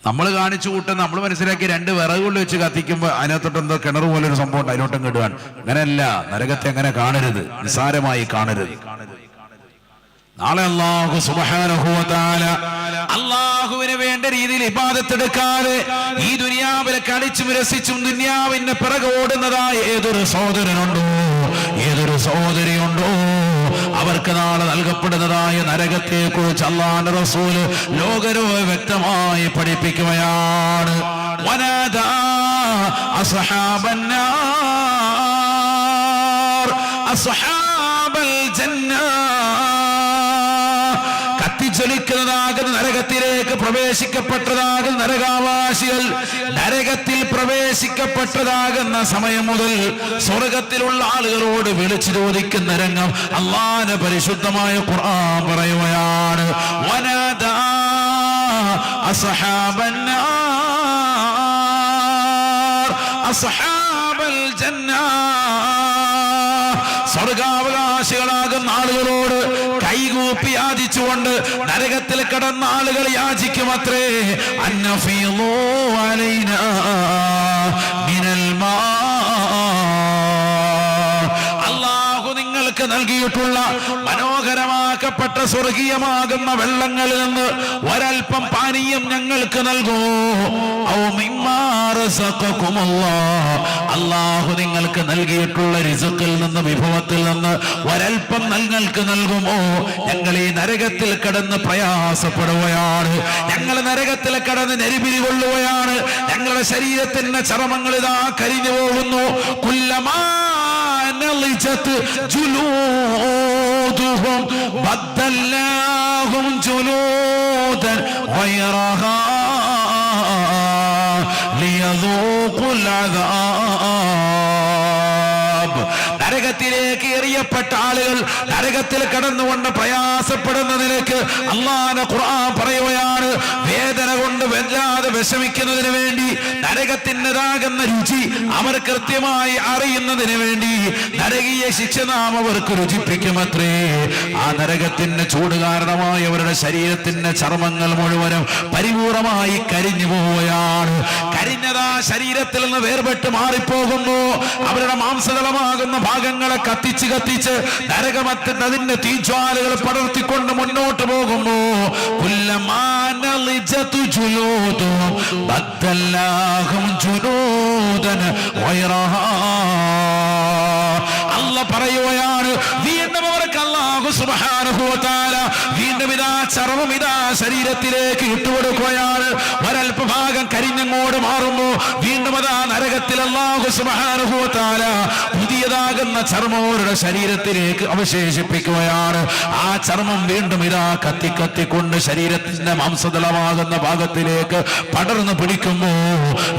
നമ്മൾ കാണിച്ചു കൂട്ടുന്ന നമ്മൾ മനസ്സിലാക്കി രണ്ട് വിറകുകൊണ്ട് വെച്ച് കത്തിക്കുമ്പോൾ അതിനകത്തോട്ട് എന്തോ കിണർ പോലെ ഒരു സംഭവം ഉണ്ട്, അതിലോട്ടും കിടുകയാണ്. അങ്ങനെയല്ല, നരകത്തെ അങ്ങനെ കാണരുത്, നിസ്സാരമായി കാണരുത്. നാളെ അല്ലാഹു സുബ്ഹാനഹു വ തആല അല്ലാഹുവിന് വേണ്ട രീതിയിൽ ഇബാദത്ത് എടുക്കാതെ ഈ ദുനിയാവിലെ കളിച്ചും രസിച്ചും ദുനിയാവിന്റെ പിറകെ ഓടുന്നതായ ഏതൊരു സഹോദരനുണ്ടോ, ഏതൊരു സഹോദരിയുണ്ടോ, അവർക്ക് നാളെ നൽകപ്പെടുന്നതായ നരകത്തെ കുറിച്ച് അല്ലാഹുവിന്റെ റസൂല് ലോകരോട് വ്യക്തമായി പഠിപ്പിക്കുകയാണ്. വനാദാ അസ്ഹാബന്നാർ അസ്ഹാബൽ ജന്ന, ജ്വലിക്കുന്നതാകുന്ന നരകത്തിലേക്ക് പ്രവേശിക്കപ്പെട്ടതാകുന്ന നരകാവാസികൾ നരകത്തിൽ പ്രവേശിക്കപ്പെട്ടതാകുന്ന സമയം മുതൽ സ്വർഗത്തിലുള്ള ആളുകളോട് വിളിച്ചു ചോദിക്കുന്ന രംഗം അല്ലാഹുവിന്റെ പരിശുദ്ധമായ ഖുർആൻ പറയുകയാണ്. വനാദാ അസ്ഹാബന്നാർ അസ്ഹാബൽ ജന്ന, സ്വർഗാവകാശികളാകുന്ന ആളുകളോട് കൈകൂപ്പി യാചിച്ചുകൊണ്ട് നരകത്തിൽ കിടന്ന ആളുകൾ യാചിക്കുമത്രേ, അന്നഫീളൂ അലൈനാ മിനൽ മാ, അല്ലാഹു നിങ്ങൾക്ക് നൽകിയിട്ടുള്ള മനോഹരമാക്കപ്പെട്ട സ്വർഗീയമാകുന്ന വെള്ളങ്ങളിൽ നിന്ന് ഒരൽപ്പം പാനീയം ഞങ്ങൾക്ക് നൽകൂ. ഔ മിമ്മാ റസഖകുമുല്ലാഹ്, അല്ലാഹു നിങ്ങൾക്ക് നൽകിയിട്ടുള്ള റിസ്ഖിൽ നിന്ന് വിഭവത്തിൽ നിന്ന് ഒരൽപ്പം നിങ്ങൾക്ക് നൽകുമോ? ഞങ്ങൾ ഈ നരകത്തിൽ കിടന്ന് പ്രയാസപ്പെടുകയാണ്, ഞങ്ങൾ നരകത്തിൽ കിടന്ന് നെരിപിരി കൊള്ളുകയാണ്, ഞങ്ങളുടെ ശരീരത്തിന്റെ ചർമ്മങ്ങൾ ഇതാ കരിഞ്ഞു പോകുന്നു. കുല്ലമാ നളിജത് ജുലൂദുഹും ബദ്ദൽനാഹും ജുലൂദൻ ഗൈറഹാ ലിയദൂഖുൽ അദാബ്. നരകത്തിലേക്ക് എറിയപ്പെട്ട ആളുകൾ നരകത്തിൽ കടന്നുകൊണ്ട് പ്രയാസപ്പെടുന്ന നിലയ്ക്ക് അല്ലാഹുവിന്റെ ഖുർആൻ പറയുകയാണ്, വേദന കൊണ്ട് വല്ലാതെ വിഷമിക്കുന്നതിന് വേണ്ടി നരകത്തിൻ്റെതാകുന്ന രുചി അവർ കൃത്യമായി അറിയുന്നതിന് വേണ്ടി നരകീയ ശിക്ഷ നാം അവർക്ക് രുചിപ്പിക്കുമത്രേ. ആ നരകത്തിന്റെ ചൂട് കാരണമായി അവരുടെ ശരീരത്തിന്റെ ചർമ്മങ്ങൾ മുഴുവനും പരിപൂർണമായി കരിഞ്ഞു പോവുകയാണ്. കരിഞ്ഞതാ ശരീരത്തിൽ നിന്ന് വേർപെട്ട് മാറിപ്പോകുന്നു. അവരുടെ മാംസതലമാകുന്ന ഭാഗങ്ങളെ കത്തിച്ച് കത്തിച്ച് നരകമത്തിന്റെ അതിന്റെ തീജ്വാലകൾ പടർത്തിക്കൊണ്ട് മുന്നോട്ട് പോകുന്നു. അല്ലാഹു പറയുകയാണ്, വീണ്ടും അവർക്ക് അല്ലാഹു സുബ്ഹാനഹു വ തആല വീണ്ടും ഇതാ ചർമ്മം ഇതാ ശരീരത്തിലേക്ക് ഇട്ടുകൊടുക്കുകയാണ്. ഒരൽപഭാഗം കരിഞ്ഞങ്ങോട് മാറുന്നു. വീണ്ടും അതാ നരകത്തിൽ അല്ലാഹു സുബ്ഹാനഹു വ തആല പുതിയതാകുന്ന ചർമ്മം അവരുടെ ശരീരത്തിലേക്ക് അവശേഷിപ്പിക്കുകയാണ്. ആ ചർമ്മം വീണ്ടും ഇതാ കത്തി കത്തിക്കൊണ്ട് ശരീരത്തിന്റെ മാംസതലമാകുന്ന ഭാഗത്തിലേക്ക് പടർന്നു പിടിക്കുമ്പോ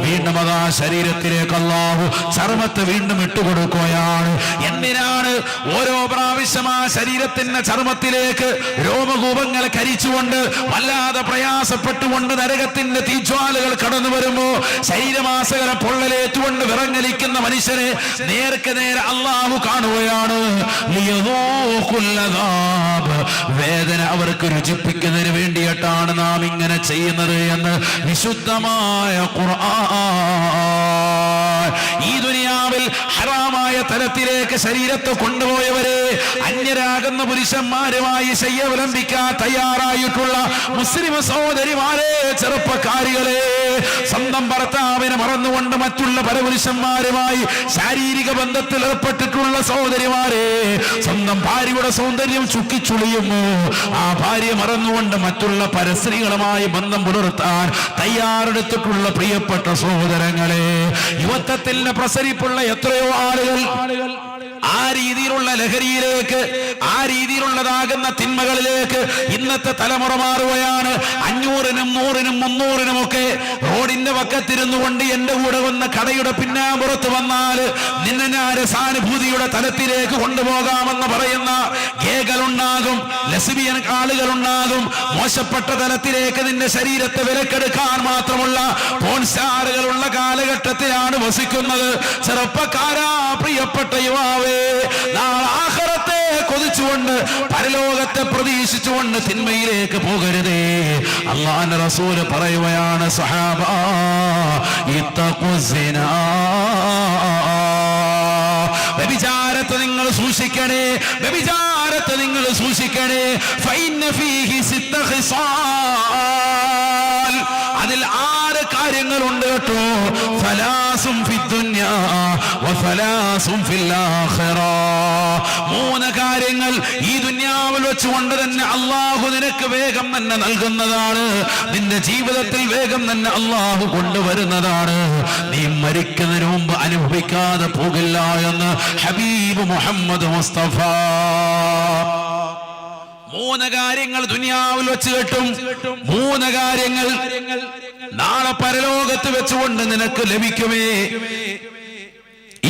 വീണ്ടും അതാ ശരീരത്തിലേക്ക് അല്ലാഹു ചർമ്മത്തെ വീണ്ടും ഇട്ടുകൊടുക്കുകയാണ്. എന്തിനാണ് ഓരോ പ്രാവശ്യം ആ ശരീരത്തിന്റെ ചർമ്മത്തിലേക്ക് രോമകൂ രൂപങ്ങൾ കരിച്ചുകൊണ്ട് വല്ലാതെ പ്രയാസപ്പെട്ടുകൊണ്ട് നരകത്തിന്റെ തീജ്വാലകൾ കടന്നു വരുമ്പോ ശരീരമാസകല പൊള്ളലേറ്റുകൊണ്ട് വിറങ്ങലിക്കുന്ന മനുഷ്യനെ നേർക്ക് നേരെ അള്ളാഹു കാണുകയാണ്. വേദന അവർക്ക് രുചിപ്പിക്കുന്നതിന് വേണ്ടിയിട്ടാണ് നാം ഇങ്ങനെ ചെയ്യുന്നത് എന്ന് വിശുദ്ധമായ ഖുർആൻ. ഈ ദുനിയാവിൽ ഹറാമായ തലത്തിലേക്ക് ശരീരത്തെ കൊണ്ടുപോയവരെ, അന്യരാകുന്ന പുരുഷന്മാരുമായി ശയ്യവലംബിക്കാൻ തയ്യാറായിട്ടുള്ള മുസ്ലിം സഹോദരിമാരെ, ചെറുപ്പക്കാരികളെ, സ്വന്തം ഭർത്താവിനെ മറന്നുകൊണ്ട് മറ്റുള്ള പരപുരുഷന്മാരുമായി ശാരീരിക ബന്ധത്തിൽ ഏർപ്പെട്ടിട്ടുള്ള സഹോദരിമാരെ, സ്വന്തം ഭാര്യയുടെ സൗന്ദര്യം ചുക്കിച്ചുളിയുമോ ആ ഭാര്യ മറന്നുകൊണ്ട് മറ്റുള്ള പരസ്ത്രീകളുമായി ബന്ധം പുലർത്താൻ തയ്യാറെടുത്തിട്ടുള്ള പ്രിയപ്പെട്ട സഹോദരങ്ങളെ, യുവത്വത്തിന്റെ പ്രസരിപ്പുള്ള എത്രയോ ആളുകൾ ആ രീതിയിലുള്ള ലഹരിയിലേക്ക്, ആ രീതിയിലുള്ളതാകുന്ന തിന്മകളിലേക്ക് ഇന്നത്തെ തലമുറ മാറുകയാണ്. 500-നും 100-നും 300-നും ഒക്കെ റോഡിന്റെ പക്കത്തിരുന്നു കൊണ്ട് എന്റെ കൂടെ വന്ന കടയുടെ പിന്നാമ്പുറത്ത് വന്നാൽ നിന്നെ ഞാൻ സാനുഭൂതിയുടെ തലത്തിലേക്ക് കൊണ്ടുപോകാമെന്ന് പറയുന്ന ഗേകളുണ്ടാകും, ലെസ്ബിയൻ ആളുകളുണ്ടാകും. മോശപ്പെട്ട തലത്തിലേക്ക് നിന്റെ ശരീരത്തെ വിലക്കെടുക്കാൻ മാത്രമുള്ള പോൺസ്റ്റാറുകളുള്ള കാലഘട്ടത്തിലാണ് വസിക്കുന്നത്. ചെറുപ്പക്കാരാ, പ്രിയപ്പെട്ട യുവാവേ, നാളെ ആഖിറത്തെ കൊതിച്ചുകൊണ്ട് പരലോകത്തെ പ്രതീക്ഷിച്ചുകൊണ്ട് തിന്മയിലേക്ക് പോകരുതേ. അല്ലാഹുവിന്റെ റസൂല് പറയുകയാണ്, സഹാബാ ഇത്തഖുസിനാ, വ്യഭിചാരത്തെ നിങ്ങൾ സൂക്ഷിക്കണേ, വ്യഭിചാരത്തെ നിങ്ങൾ സൂക്ഷിക്കണേ. ഫഇന്ന ഫീഹി സിത്ത ഖിസാൽ, അതിൽ 6 കാര്യങ്ങളുണ്ട് കേട്ടോ. ഫലാസും ഫിദ്ദുനിയ വഫലാസും ഫിൽ ആഖിറ, 3 കാര്യങ്ങൾ ഈ ദുനിയാവിൽ വെച്ചുകൊണ്ട് തന്നെ അള്ളാഹു നിനക്ക് വേഗം തന്നെ നൽകുന്നതാണ്. നിന്റെ ജീവിതത്തിൽ വേഗം തന്നെ അള്ളാഹു കൊണ്ടുവരുന്നതാണ്. നീ മരിക്കുന്നതിന് മുമ്പ് അനുഭവിക്കാതെ പോകില്ല എന്ന് ഹബീബ് മുഹമ്മദ് മുസ്തഫ. 3 കാര്യങ്ങൾ ദുനിയാവിൽ വെച്ച് കിട്ടും. 3 കാര്യങ്ങൾ നാളെ പരലോകത്ത് വെച്ചുകൊണ്ട് നിനക്ക് ലഭിക്കുമേ.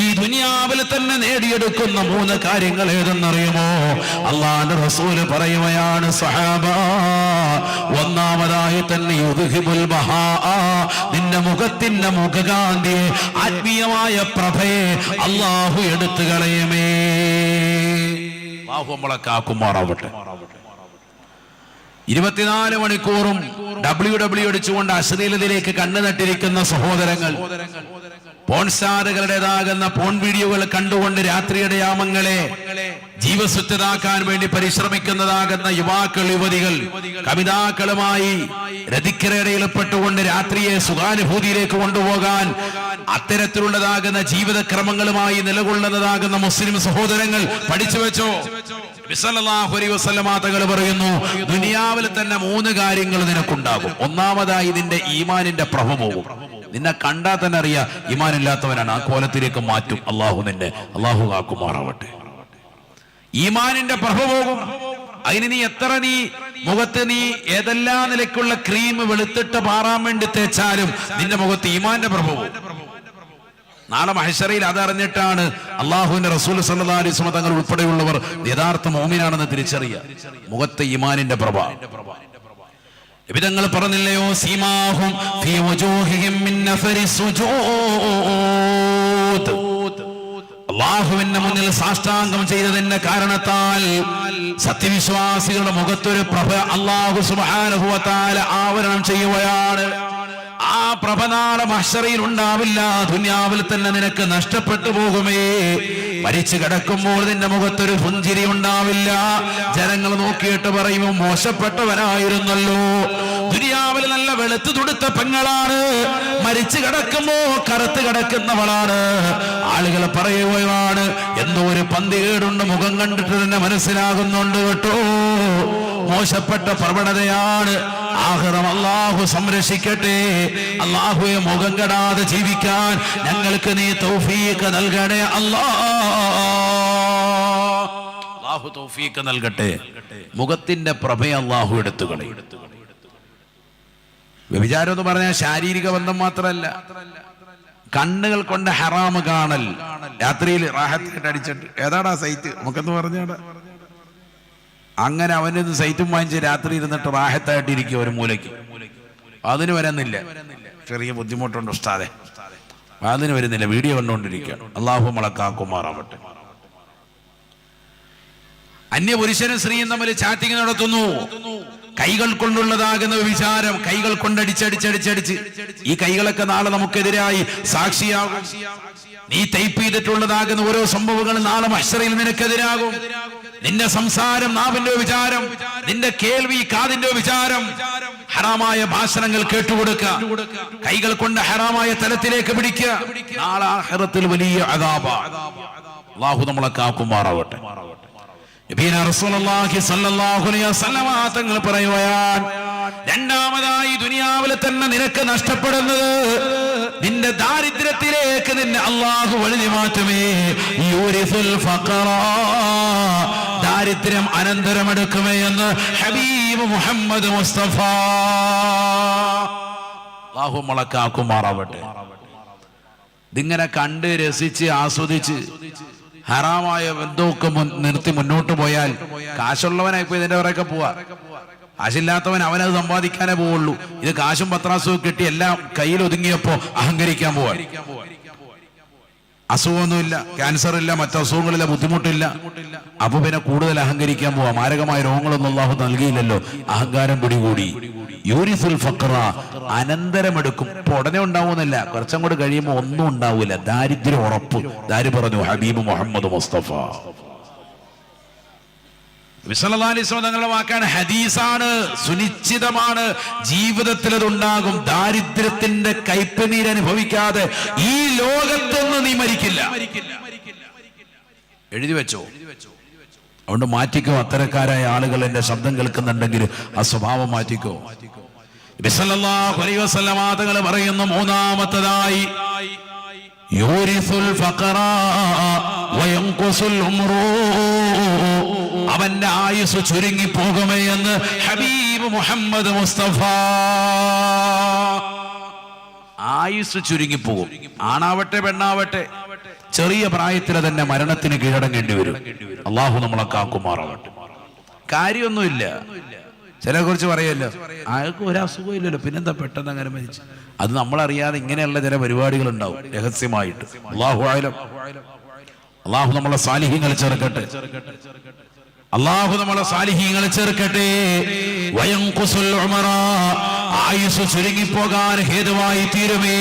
ഈ ദുനിയാവിൽ തന്നെ നേടിയെടുക്കുന്ന 3 കാര്യങ്ങൾ ഏതെന്നറിയുമോ? അല്ലാഹുവിന്റെ റസൂല് പറയുകയാണ്, സഹാബാ, ഒന്നാമതായി തന്നെ യുദ്ഹിബുൽ ബഹാ, നിന്റെ മുഖത്തിന്റെ മുഖകാന്തിയെ, ആത്മീയമായ പ്രഭയെ അല്ലാഹു എടുത്തു കളയുമേ. അല്ലാഹു നമ്മളെ കാക്കുമാറാവട്ടെ. 24 മണിക്കൂറും WWE അടിച്ചുകൊണ്ട് അശ്ലീലതയിലേക്ക് കണ്ണു നട്ടിരിക്കുന്ന സഹോദരങ്ങൾ, പോൺസ്റ്റാറുകളുടേതാകുന്ന പോൺ വീഡിയോകൾ കണ്ടുകൊണ്ട് രാത്രിയുടെ യാമങ്ങളെ ജീവസുറ്റതാക്കാൻ വേണ്ടി പരിശ്രമിക്കുന്നതാകുന്ന യുവാക്കൾ, യുവതികൾ, കവിതാക്കളുമായി രതിക്കരയിൽപ്പെട്ടുകൊണ്ട് രാത്രിയെ സുഖാനുഭൂതിയിലേക്ക് കൊണ്ടുപോകാൻ അത്തരത്തിലുള്ളതാകുന്ന ജീവിതക്രമങ്ങളുമായി നിലകൊള്ളുന്നതാകുന്ന മുസ്ലിം സഹോദരങ്ങൾ പഠിച്ചു വെച്ചോ. സല്ലല്ലാഹു അലൈഹി വസല്ലമ തങ്ങൾ പറയുന്നു, ദുനിയാവിൽ തന്നെ 3 കാര്യങ്ങൾ നിനക്കുണ്ടാകും. ഒന്നാമതായി നിന്റെ ഈമാനിന്റെ പ്രഭ പോകും. നിന്നെ കണ്ടാൽ തന്നെ അറിയാം ഈമാൻ ഇല്ലാത്തവനാണ്. ആ കോലത്തിലേക്ക് മാറ്റും അള്ളാഹു നിന്നെ. അള്ളാഹു കാക്കുമാറാവട്ടെ. ഈമാനിന്റെ പ്രഭ പോകും. അതിന് നീ എത്ര മുഖത്ത് നീ ഏതെല്ലാം നിലയ്ക്കുള്ള ക്രീം വെളുത്തിട്ട് മാറാൻ വേണ്ടി തേച്ചാലും നിന്റെ മുഖത്ത് ഈമാന്റെ പ്രഭ പോകും. നാളെ മഹ്ശറയിൽ അതറിഞ്ഞിട്ടാണ് അള്ളാഹുവിന്റെ റസൂൽ സല്ലല്ലാഹു അലൈഹി വസല്ലം തങ്ങൾ ഉൾപ്പെടെയുള്ളവർ യഥാർത്ഥ മുഅ്മിനാണെന്ന് തിരിച്ചറിയുക. മുഖത്തെ ഈമാനിന്റെ പ്രഭ. നബിതങ്ങൾ പറഞ്ഞില്ലയോ, സീമാഹും ഫീ വജൂഹിഹിം മിൻ നഫരി സുജൂദ്, അള്ളാഹുവിന്റെ മുന്നിൽ സാഷ്ടാംഗം ചെയ്തതിന്റെ കാരണത്താൽ സത്യവിശ്വാസികളുടെ മുഖത്തൊരു പ്രഭ അള്ളാഹു സുബ്ഹാനഹു വ തആല ആവരണം ചെയ്യുകയാണ്. ആ പ്രഭ നാളെ മഹ്ശറയിൽ ഉണ്ടാവില്ല, ദുനിയാവിൽ തന്നെ നിനക്ക് നഷ്ടപ്പെട്ടു പോകുമേ. മരിച്ചു കിടക്കുമ്പോൾ നിന്റെ മുഖത്തൊരു പുഞ്ചിരി ഉണ്ടാവില്ല. ജനങ്ങൾ നോക്കിയിട്ട് പറയുമോ, മോശപ്പെട്ടവനായിരുന്നല്ലോ. ദുനിയാവിൽ നല്ല വെളുത്തു തുടുത്ത പെങ്ങളാണ്, മരിച്ചു കിടക്കുമ്പോ കറുത്ത് കിടക്കുന്നവളാണ്. ആളുകൾ പറയുകയാണ്, എന്തോ ഒരു പന്തികേടുണ്ട്, മുഖം കണ്ടിട്ട് തന്നെ മനസ്സിലാകുന്നുണ്ട് കേട്ടോ. മോശപ്പെട്ട പ്രവണതയാണ്. ആഖിറം അല്ലാഹു സംരക്ഷിക്കട്ടെ. അല്ലാഹുവേ, മുഖം കെടാതെ ജീവിക്കാൻ ഞങ്ങൾക്ക് നീ തൗഫീഖ് നൽകണേ അല്ലാഹു തൗഫീഖ് നൽകട്ടെ. മുഖത്തിന്റെ പ്രഭയെ അല്ലാഹു എടുത്തു കളയും. വ്യഭിചാരം എന്ന് പറഞ്ഞാൽ ശാരീരിക ബന്ധം മാത്രമല്ല, കണ്ണുകൾ കൊണ്ട് ഹറാമ് കാണൽ. രാത്രിയിൽ റാഹത്തായിട്ട് അടിച്ചിട്ട് ഏതാടാ സൈറ്റ് നമുക്കെന്ന് പറഞ്ഞാടാ അങ്ങനെ അവന് സൈറ്റും വാങ്ങിച്ച് രാത്രി ഇരുന്നിട്ട് റാഹത്തായിട്ടിരിക്കും ഒരു മൂലയ്ക്ക്. അതിന് വരുന്നില്ല, ചെറിയ ബുദ്ധിമുട്ടുണ്ട് ഉസ്താദെ, അതിന് വരുന്നില്ല, വീഡിയോ കണ്ടുകൊണ്ടിരിക്കുകയാണ്. അള്ളാഹു മലക്കാക്കുമാറാവട്ടെ. അന്യപുരുഷനും സ്ത്രീയും തമ്മിൽ ചാറ്റിങ് നടത്തുന്നു. കൈകൾ കൊണ്ടുള്ളതാകുന്ന വിചാരം, കൈകൾ കൊണ്ടടിച്ചടിച്ചടിച്ചടിച്ച് ഈ കൈകളൊക്കെ നാളെ നമുക്കെതിരായി സാക്ഷിയാകും. നീ ടൈപ്പ് ചെയ്തിട്ടുള്ളതാകുന്ന ഓരോ സംഭവങ്ങളും നാളെ മഹ്ശറിൽ നിനക്കെതിരാകും. നിന്റെ സംസാരം നാവിന്റെ വിചാരം, നിന്റെ കേൾവി കാതിന്റെ വിചാരം, ഹറാമായ ഭാഷണങ്ങൾ കേട്ടുകൊടുക്കുക, കൈകൾ കൊണ്ട് ഹറാമായ തലത്തിലേക്ക് പിടിക്കുക, നാളെ ആഖിറത്തിൽ വലിയ അദാബ. അല്ലാഹു നമ്മളെ കാക്കുമാറാവട്ടെ. റസൂലുള്ളാഹി സ്വല്ലല്ലാഹു അലൈഹി വസല്ലം തങ്ങൾ പറയുകയാണ്, രണ്ടാമതായി ദുനിയാവിൽ തന്നെ നിനക്ക് നഷ്ടപ്പെടുന്നത് നിന്റെ ദാരിദ്ര്യത്തിലേക്ക് നിന്നെ അല്ലാഹു വഴി മാറ്റുമേ. യൂരിസുൽ ഫഖറ, ദാരിദ്ര്യം അനന്തരമെടുക്കുമേ എന്ന് ഹബീബ് മുഹമ്മദ് മുസ്തഫ. അല്ലാഹു മലക്കാക്കുമാറാവട്ടെ. ഇതിങ്ങനെ കണ്ട് രസിച്ച് ആസ്വദിച്ച് ഹറാമായ ബന്ധമൊക്കെ നിർത്തി മുന്നോട്ട് പോയാൽ കാശുള്ളവനായിപ്പോ ഇതിന്റെ പുറകെ പോവാ. കാശില്ലാത്തവൻ അവനത് സമ്പാദിക്കാനേ പോവുള്ളൂ. ഇത് കാശും പത്രാസും കിട്ടി എല്ലാം കയ്യിൽ ഒതുങ്ങിയപ്പോ അഹങ്കരിക്കാൻ പോവാ. അസുഖമൊന്നുമില്ല, ക്യാൻസർ ഇല്ല, മറ്റസുഖങ്ങളില്ല, ബുദ്ധിമുട്ടില്ല, അപ്പൊ പിന്നെ കൂടുതൽ അഹങ്കരിക്കാൻ പോവാ. മാരകമായ രോഗങ്ങളൊന്നും അല്ലാഹു നൽകിയില്ലല്ലോ, അഹങ്കാരം പിടികൂടി. യൂരിസുൽ ഫഖറ, അനന്തരമെടുക്കും. ഇപ്പൊ ഉടനെ ഉണ്ടാവുന്നില്ല, കുറച്ചും കൂടെ കഴിയുമ്പോൾ ഒന്നും ഉണ്ടാവില്ല, ദാരിദ്ര്യം ഉറപ്പ്. ദാരി പറഞ്ഞു ഹബീബ് മുഹമ്മദ് മുസ്തഫ. തങ്ങളുടെ വാക്കാണ്, ഹദീസാണ്, സുനിശ്ചിതമാണ്, ജീവിതത്തിൽ അതുണ്ടാകും. ദാരിദ്ര്യത്തിന്റെ കയ്പനീര് അനുഭവിക്കാതെ ഈ ലോകത്തൊന്നും നീ മരിക്കില്ല. എഴുതി വെച്ചോ. അതുകൊണ്ട് മാറ്റിക്കോ. അത്തരക്കാരായ ആളുകൾ എന്റെ ശബ്ദം കേൾക്കുന്നുണ്ടെങ്കിൽ ആ സ്വഭാവം മാറ്റിക്കോ. നബി സല്ലല്ലാഹു അലൈഹി വസല്ലം തങ്ങൾ പറയുന്നു, മൂന്നാമത്തേതായി യൂരിസുൽ ഫഖറ വയൻഖുസുൽ ഉംറു, അവന്റെ ആയുസ് ചുരുങ്ങി പോകുമേ എന്ന് ഹബീബ് മുഹമ്മദ് മുസ്തഫ. ആയുസ് ചുരുങ്ങിപ്പോകും. ആണാവട്ടെ പെണ്ണാവട്ടെ, ചെറിയ പ്രായത്തിൽ തന്നെ മരണത്തിന് കീഴടങ്ങേണ്ടി വരും. അള്ളാഹു നമ്മളെ കാക്കുമാറാവട്ടെ. കാര്യമൊന്നുമില്ല. ചില കുറിച്ച് പറയല്ലോ, അയാൾക്ക് ഒരു അസുഖം ഇല്ലല്ലോ, പിന്നെന്താ പെട്ടെന്ന് അങ്ങനെ മരിച്ചു. അത് നമ്മളറിയാതെ ഇങ്ങനെയുള്ള ചില പരിപാടികൾ ഉണ്ടാവും രഹസ്യമായിട്ട്. അള്ളാഹു ആലം. അള്ളാഹു നമ്മളെ സാലിഹ്യങ്ങൾ ചേർക്കട്ടെ. അല്ലാഹു നമ്മളെ സാലിഹീങ്ങളെ ചേർക്കട്ടെ. വയൻഖുസുൽ ഉമറ, ആയുസ് ചുരുങ്ങിപ്പോകാൻ ഹേതുവായി തീരുമേ.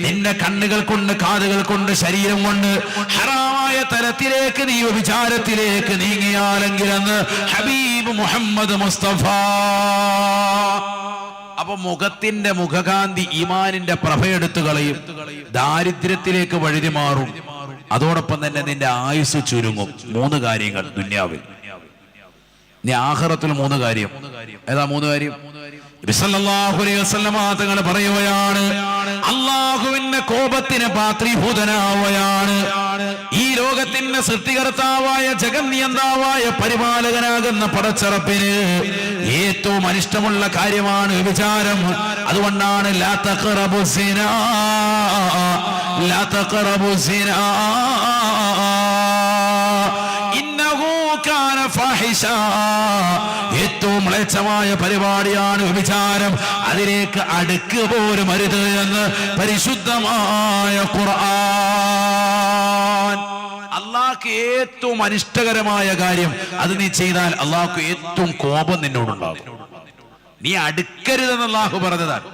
നിന്റെ കണ്ണുകൾ കൊണ്ട്, കാതുകൾ കൊണ്ട്, ശരീരം കൊണ്ട് ഹറാമായ തലത്തിലേക്ക് നീ വിചാരത്തിലേക്ക് നീങ്ങിയാലെങ്കിലെന്ന് ഹബീബ് മുഹമ്മദ് മുസ്തഫ. അപ്പൊ മുഖത്തിന്റെ മുഖകാന്തി ഈമാനിന്റെ പ്രഭയെടുത്തു കളയും, ദാരിദ്ര്യത്തിലേക്ക് വഴുതി മാറും. അതോടൊപ്പം തന്നെ നിന്റെ ആയുസ് ചുരുങ്ങും. 3 കാര്യങ്ങൾ ദുന്യാവിൽ. ഇനി ആഖിറത്തിൽ 3 കാര്യം. ഏതാ 3 കാര്യം? നബി സല്ലല്ലാഹു അലൈഹി വസല്ലം തങ്ങൾ പറയുകയാണ്, അല്ലാഹുവിന്റെ കോപത്തിന് പാത്രീഭൂതനാവുകയാണ് ഈ ലോകത്തിന്റെ സൃഷ്ടികർത്താവായ ജഗന്നിയന്താവായ പരിപാലകനാകുന്ന പടച്ചറപ്പിന് ഏറ്റവും അനിഷ്ടമുള്ള കാര്യമാണ് വിചാരം. അതുകൊണ്ടാണ് ലാ തഖറബു സിനാ, ലാ തഖറബു സിനാ ഇന്നഹു കാന ഫാഹിഷ. ഏറ്റവും മ്ലേച്ഛമായ പരിപാടിയാണ് വ്യഭിചാരം. അതിലേക്ക് അടുക്കുക പോലും അരുത് എന്ന് പരിശുദ്ധമായ ഖുർആൻ. അള്ളാഹ്ക്ക് ഏറ്റവും അനിഷ്ടകരമായ കാര്യം അത് നീ ചെയ്താൽ അള്ളാഹ്ക്ക് ഏറ്റവും കോപം നിന്നോടുണ്ടാകും. നീ അടുക്കരുതെന്ന് അള്ളാഹു പറഞ്ഞതാണ്,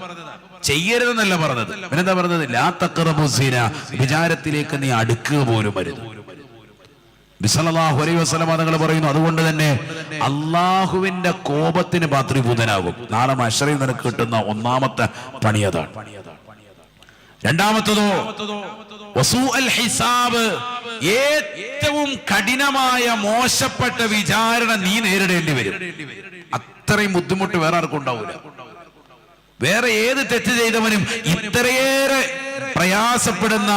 ചെയ്യരുതെന്നല്ല പറഞ്ഞത്. പിന്നെന്താ പറഞ്ഞത്? ലാ തഖറബു സിന, വിചാരത്തിലേക്ക് നീ അടുക്കുക പോലും അരുത്. സല്ലല്ലാഹു അലൈഹി വസല്ലം തങ്ങൾ പറയുന്നു, അതുകൊണ്ട് തന്നെ അള്ളാഹുവിന്റെ കോപത്തിന് പാത്രീഭൂതനാകും. നാളെ മഹ്ശറിൽ നിനക്ക് കിട്ടുന്ന 1ാമത്തെ പണി അതാണ്. രണ്ടാമത്തതോ വസൂഅൽ ഹിസാബ്, ഏറ്റവും കഠിനമായ മോശപ്പെട്ട വിചാരണ നീ നേരിടേണ്ടി വരും. അത്രയും ബുദ്ധിമുട്ട് വേറെ ആർക്കും ഉണ്ടാവില്ല. വേറെ ഏത് തെറ്റ് ചെയ്തവനും ഇത്രയേറെ പ്രയാസപ്പെടുന്ന,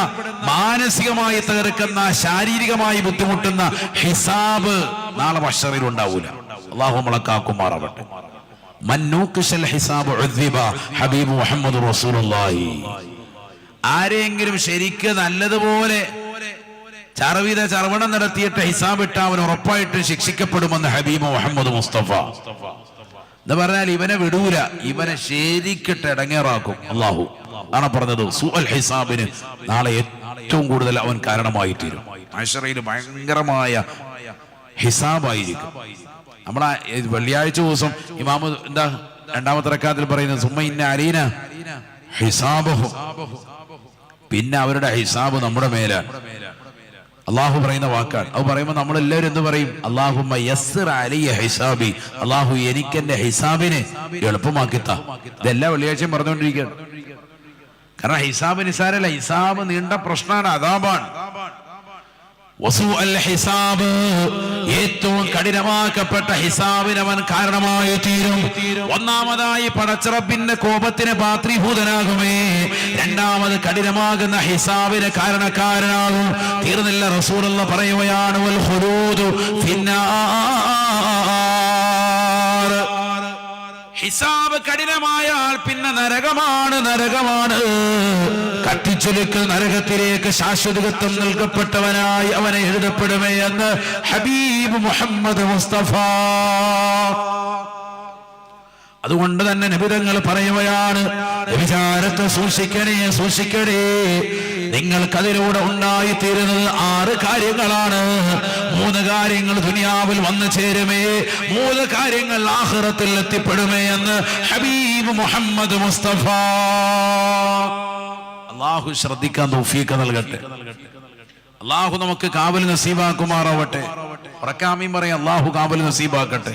മാനസികമായി തകർക്കുന്ന, ശാരീരികമായി ബുദ്ധിമുട്ടുന്ന ഹിസാബ് നാളെ മഹ്ശറിൽ ഉണ്ടാവൂല. അല്ലാഹു നമ്മളെ കാക്കുമാറാവട്ടെ. മന്നൂഖിശൽ ഹിസാബ് ഉദ്ദിബ, ഹബീബ് മുഹമ്മദ് റസൂലുള്ളാഹി. ആരെങ്കിലും ശരിക്ക് നല്ലതുപോലെ ചർവണം നടത്തിയിട്ട് ഹിസാബ് ഇട്ട അവൻ ഉറപ്പായിട്ടും ശിക്ഷിക്കപ്പെടുമെന്ന് ഹബീബ് മുഹമ്മദ് മുസ്തഫ എന്ന് പറഞ്ഞാൽ ഇവനെ വിടൂല, ഇവനെ ശരിക്കിട്ട് ഇടങ്ങേറാക്കും അള്ളാഹു. ആണ് പറഞ്ഞത് സുഅൽ ഹിസാബിന് നാളെ ഏറ്റവും കൂടുതൽ അവൻ കാരണമായി തീരും. മഹ്ശറയിൽ ഭയങ്കരമായ ഹിസാബായിരിക്കും. നമ്മളെ വെള്ളിയാഴ്ച ദിവസം ഇമാമ് എന്താ രണ്ടാമത്തെ റക്അത്തിൽ പറയുന്നത് സുമ്മ ഇന്ന അലീന ഹിസാബഹു, പിന്നെ അവരുടെ ഹിസാബ് നമ്മുടെ മേലാണ്. അള്ളാഹു പറയുന്ന വാക്കാണ്. അത് പറയുമ്പോൾ നമ്മളെല്ലാവരും എന്ത് പറയും? അല്ലാഹുമ്മ യസ്സിർ അലയ്യ ഹിസാബി, അള്ളാഹു എനിക്കെന്റെ ഹിസാബിനെ എളുപ്പമാക്കിത്താ. ഇതെല്ലാ വെള്ളിയാഴ്ചയും പറഞ്ഞുകൊണ്ടിരിക്കുകയാണ്. കാരണം ഹിസാബ് നിസാരല്ല, ഹിസാബ് നീണ്ട പ്രശ്നമാണ്, അദാബാണ്. ഹിസാബ് ഏറ്റവും കഠിനമാക്കപ്പെട്ട ഹിസാബിന് അവൻ കാരണമായി തീരും. ഒന്നാമതായി പടച്ചറപ്പിന്റെ കോപത്തിന് പാത്രീഭൂതനാകുമേ, രണ്ടാമത് കഠിനമാകുന്ന ഹിസാബിന് കാരണക്കാരനാകും. തീർന്നില്ല, റസൂലുള്ള പറയുകയാണ് വൽ ഖുലൂദു ഫിന്നാർ. ഹിസാബ് കഠിനമായാൽ പിന്നെ നരകമാണ്, നരകമാണ്. കത്തിച്ചൊലുക്കൽ നരകത്തിലേക്ക് ശാശ്വതത്വം നൽകപ്പെട്ടവനായി അവനെ എഴുതപ്പെടുമേ എന്ന് ഹബീബ് മുഹമ്മദ് മുസ്തഫ. അതുകൊണ്ട് തന്നെ നബിതങ്ങൾ പറയുകയാണ്, വ്യഭിചാരത്തെ സൂക്ഷിക്കണേ, സൂക്ഷിക്കണേ. നിങ്ങൾക്കതിലൂടെ ഉണ്ടായിത്തീരുന്നത് 6 കാര്യങ്ങളാണ്. 3 കാര്യങ്ങൾ ദുനിയാവിൽ വന്നു ചേരുമേ, 3 കാര്യങ്ങൾ ആഖിറത്തിൽ എത്തിപ്പെടുമേ എന്ന് ഹബീബ് മുഹമ്മദ് മുസ്തഫ. അല്ലാഹു ശ്രദ്ധിക്കാൻ തൗഫീഖ് നൽകട്ടെ. അല്ലാഹു നമുക്ക് കാവൽ നസീബാക്കുമാറാവട്ടെ. ഉറക്കാമീൻ പറയാം, അല്ലാഹു കാവൽ നസീബാക്കട്ടെ.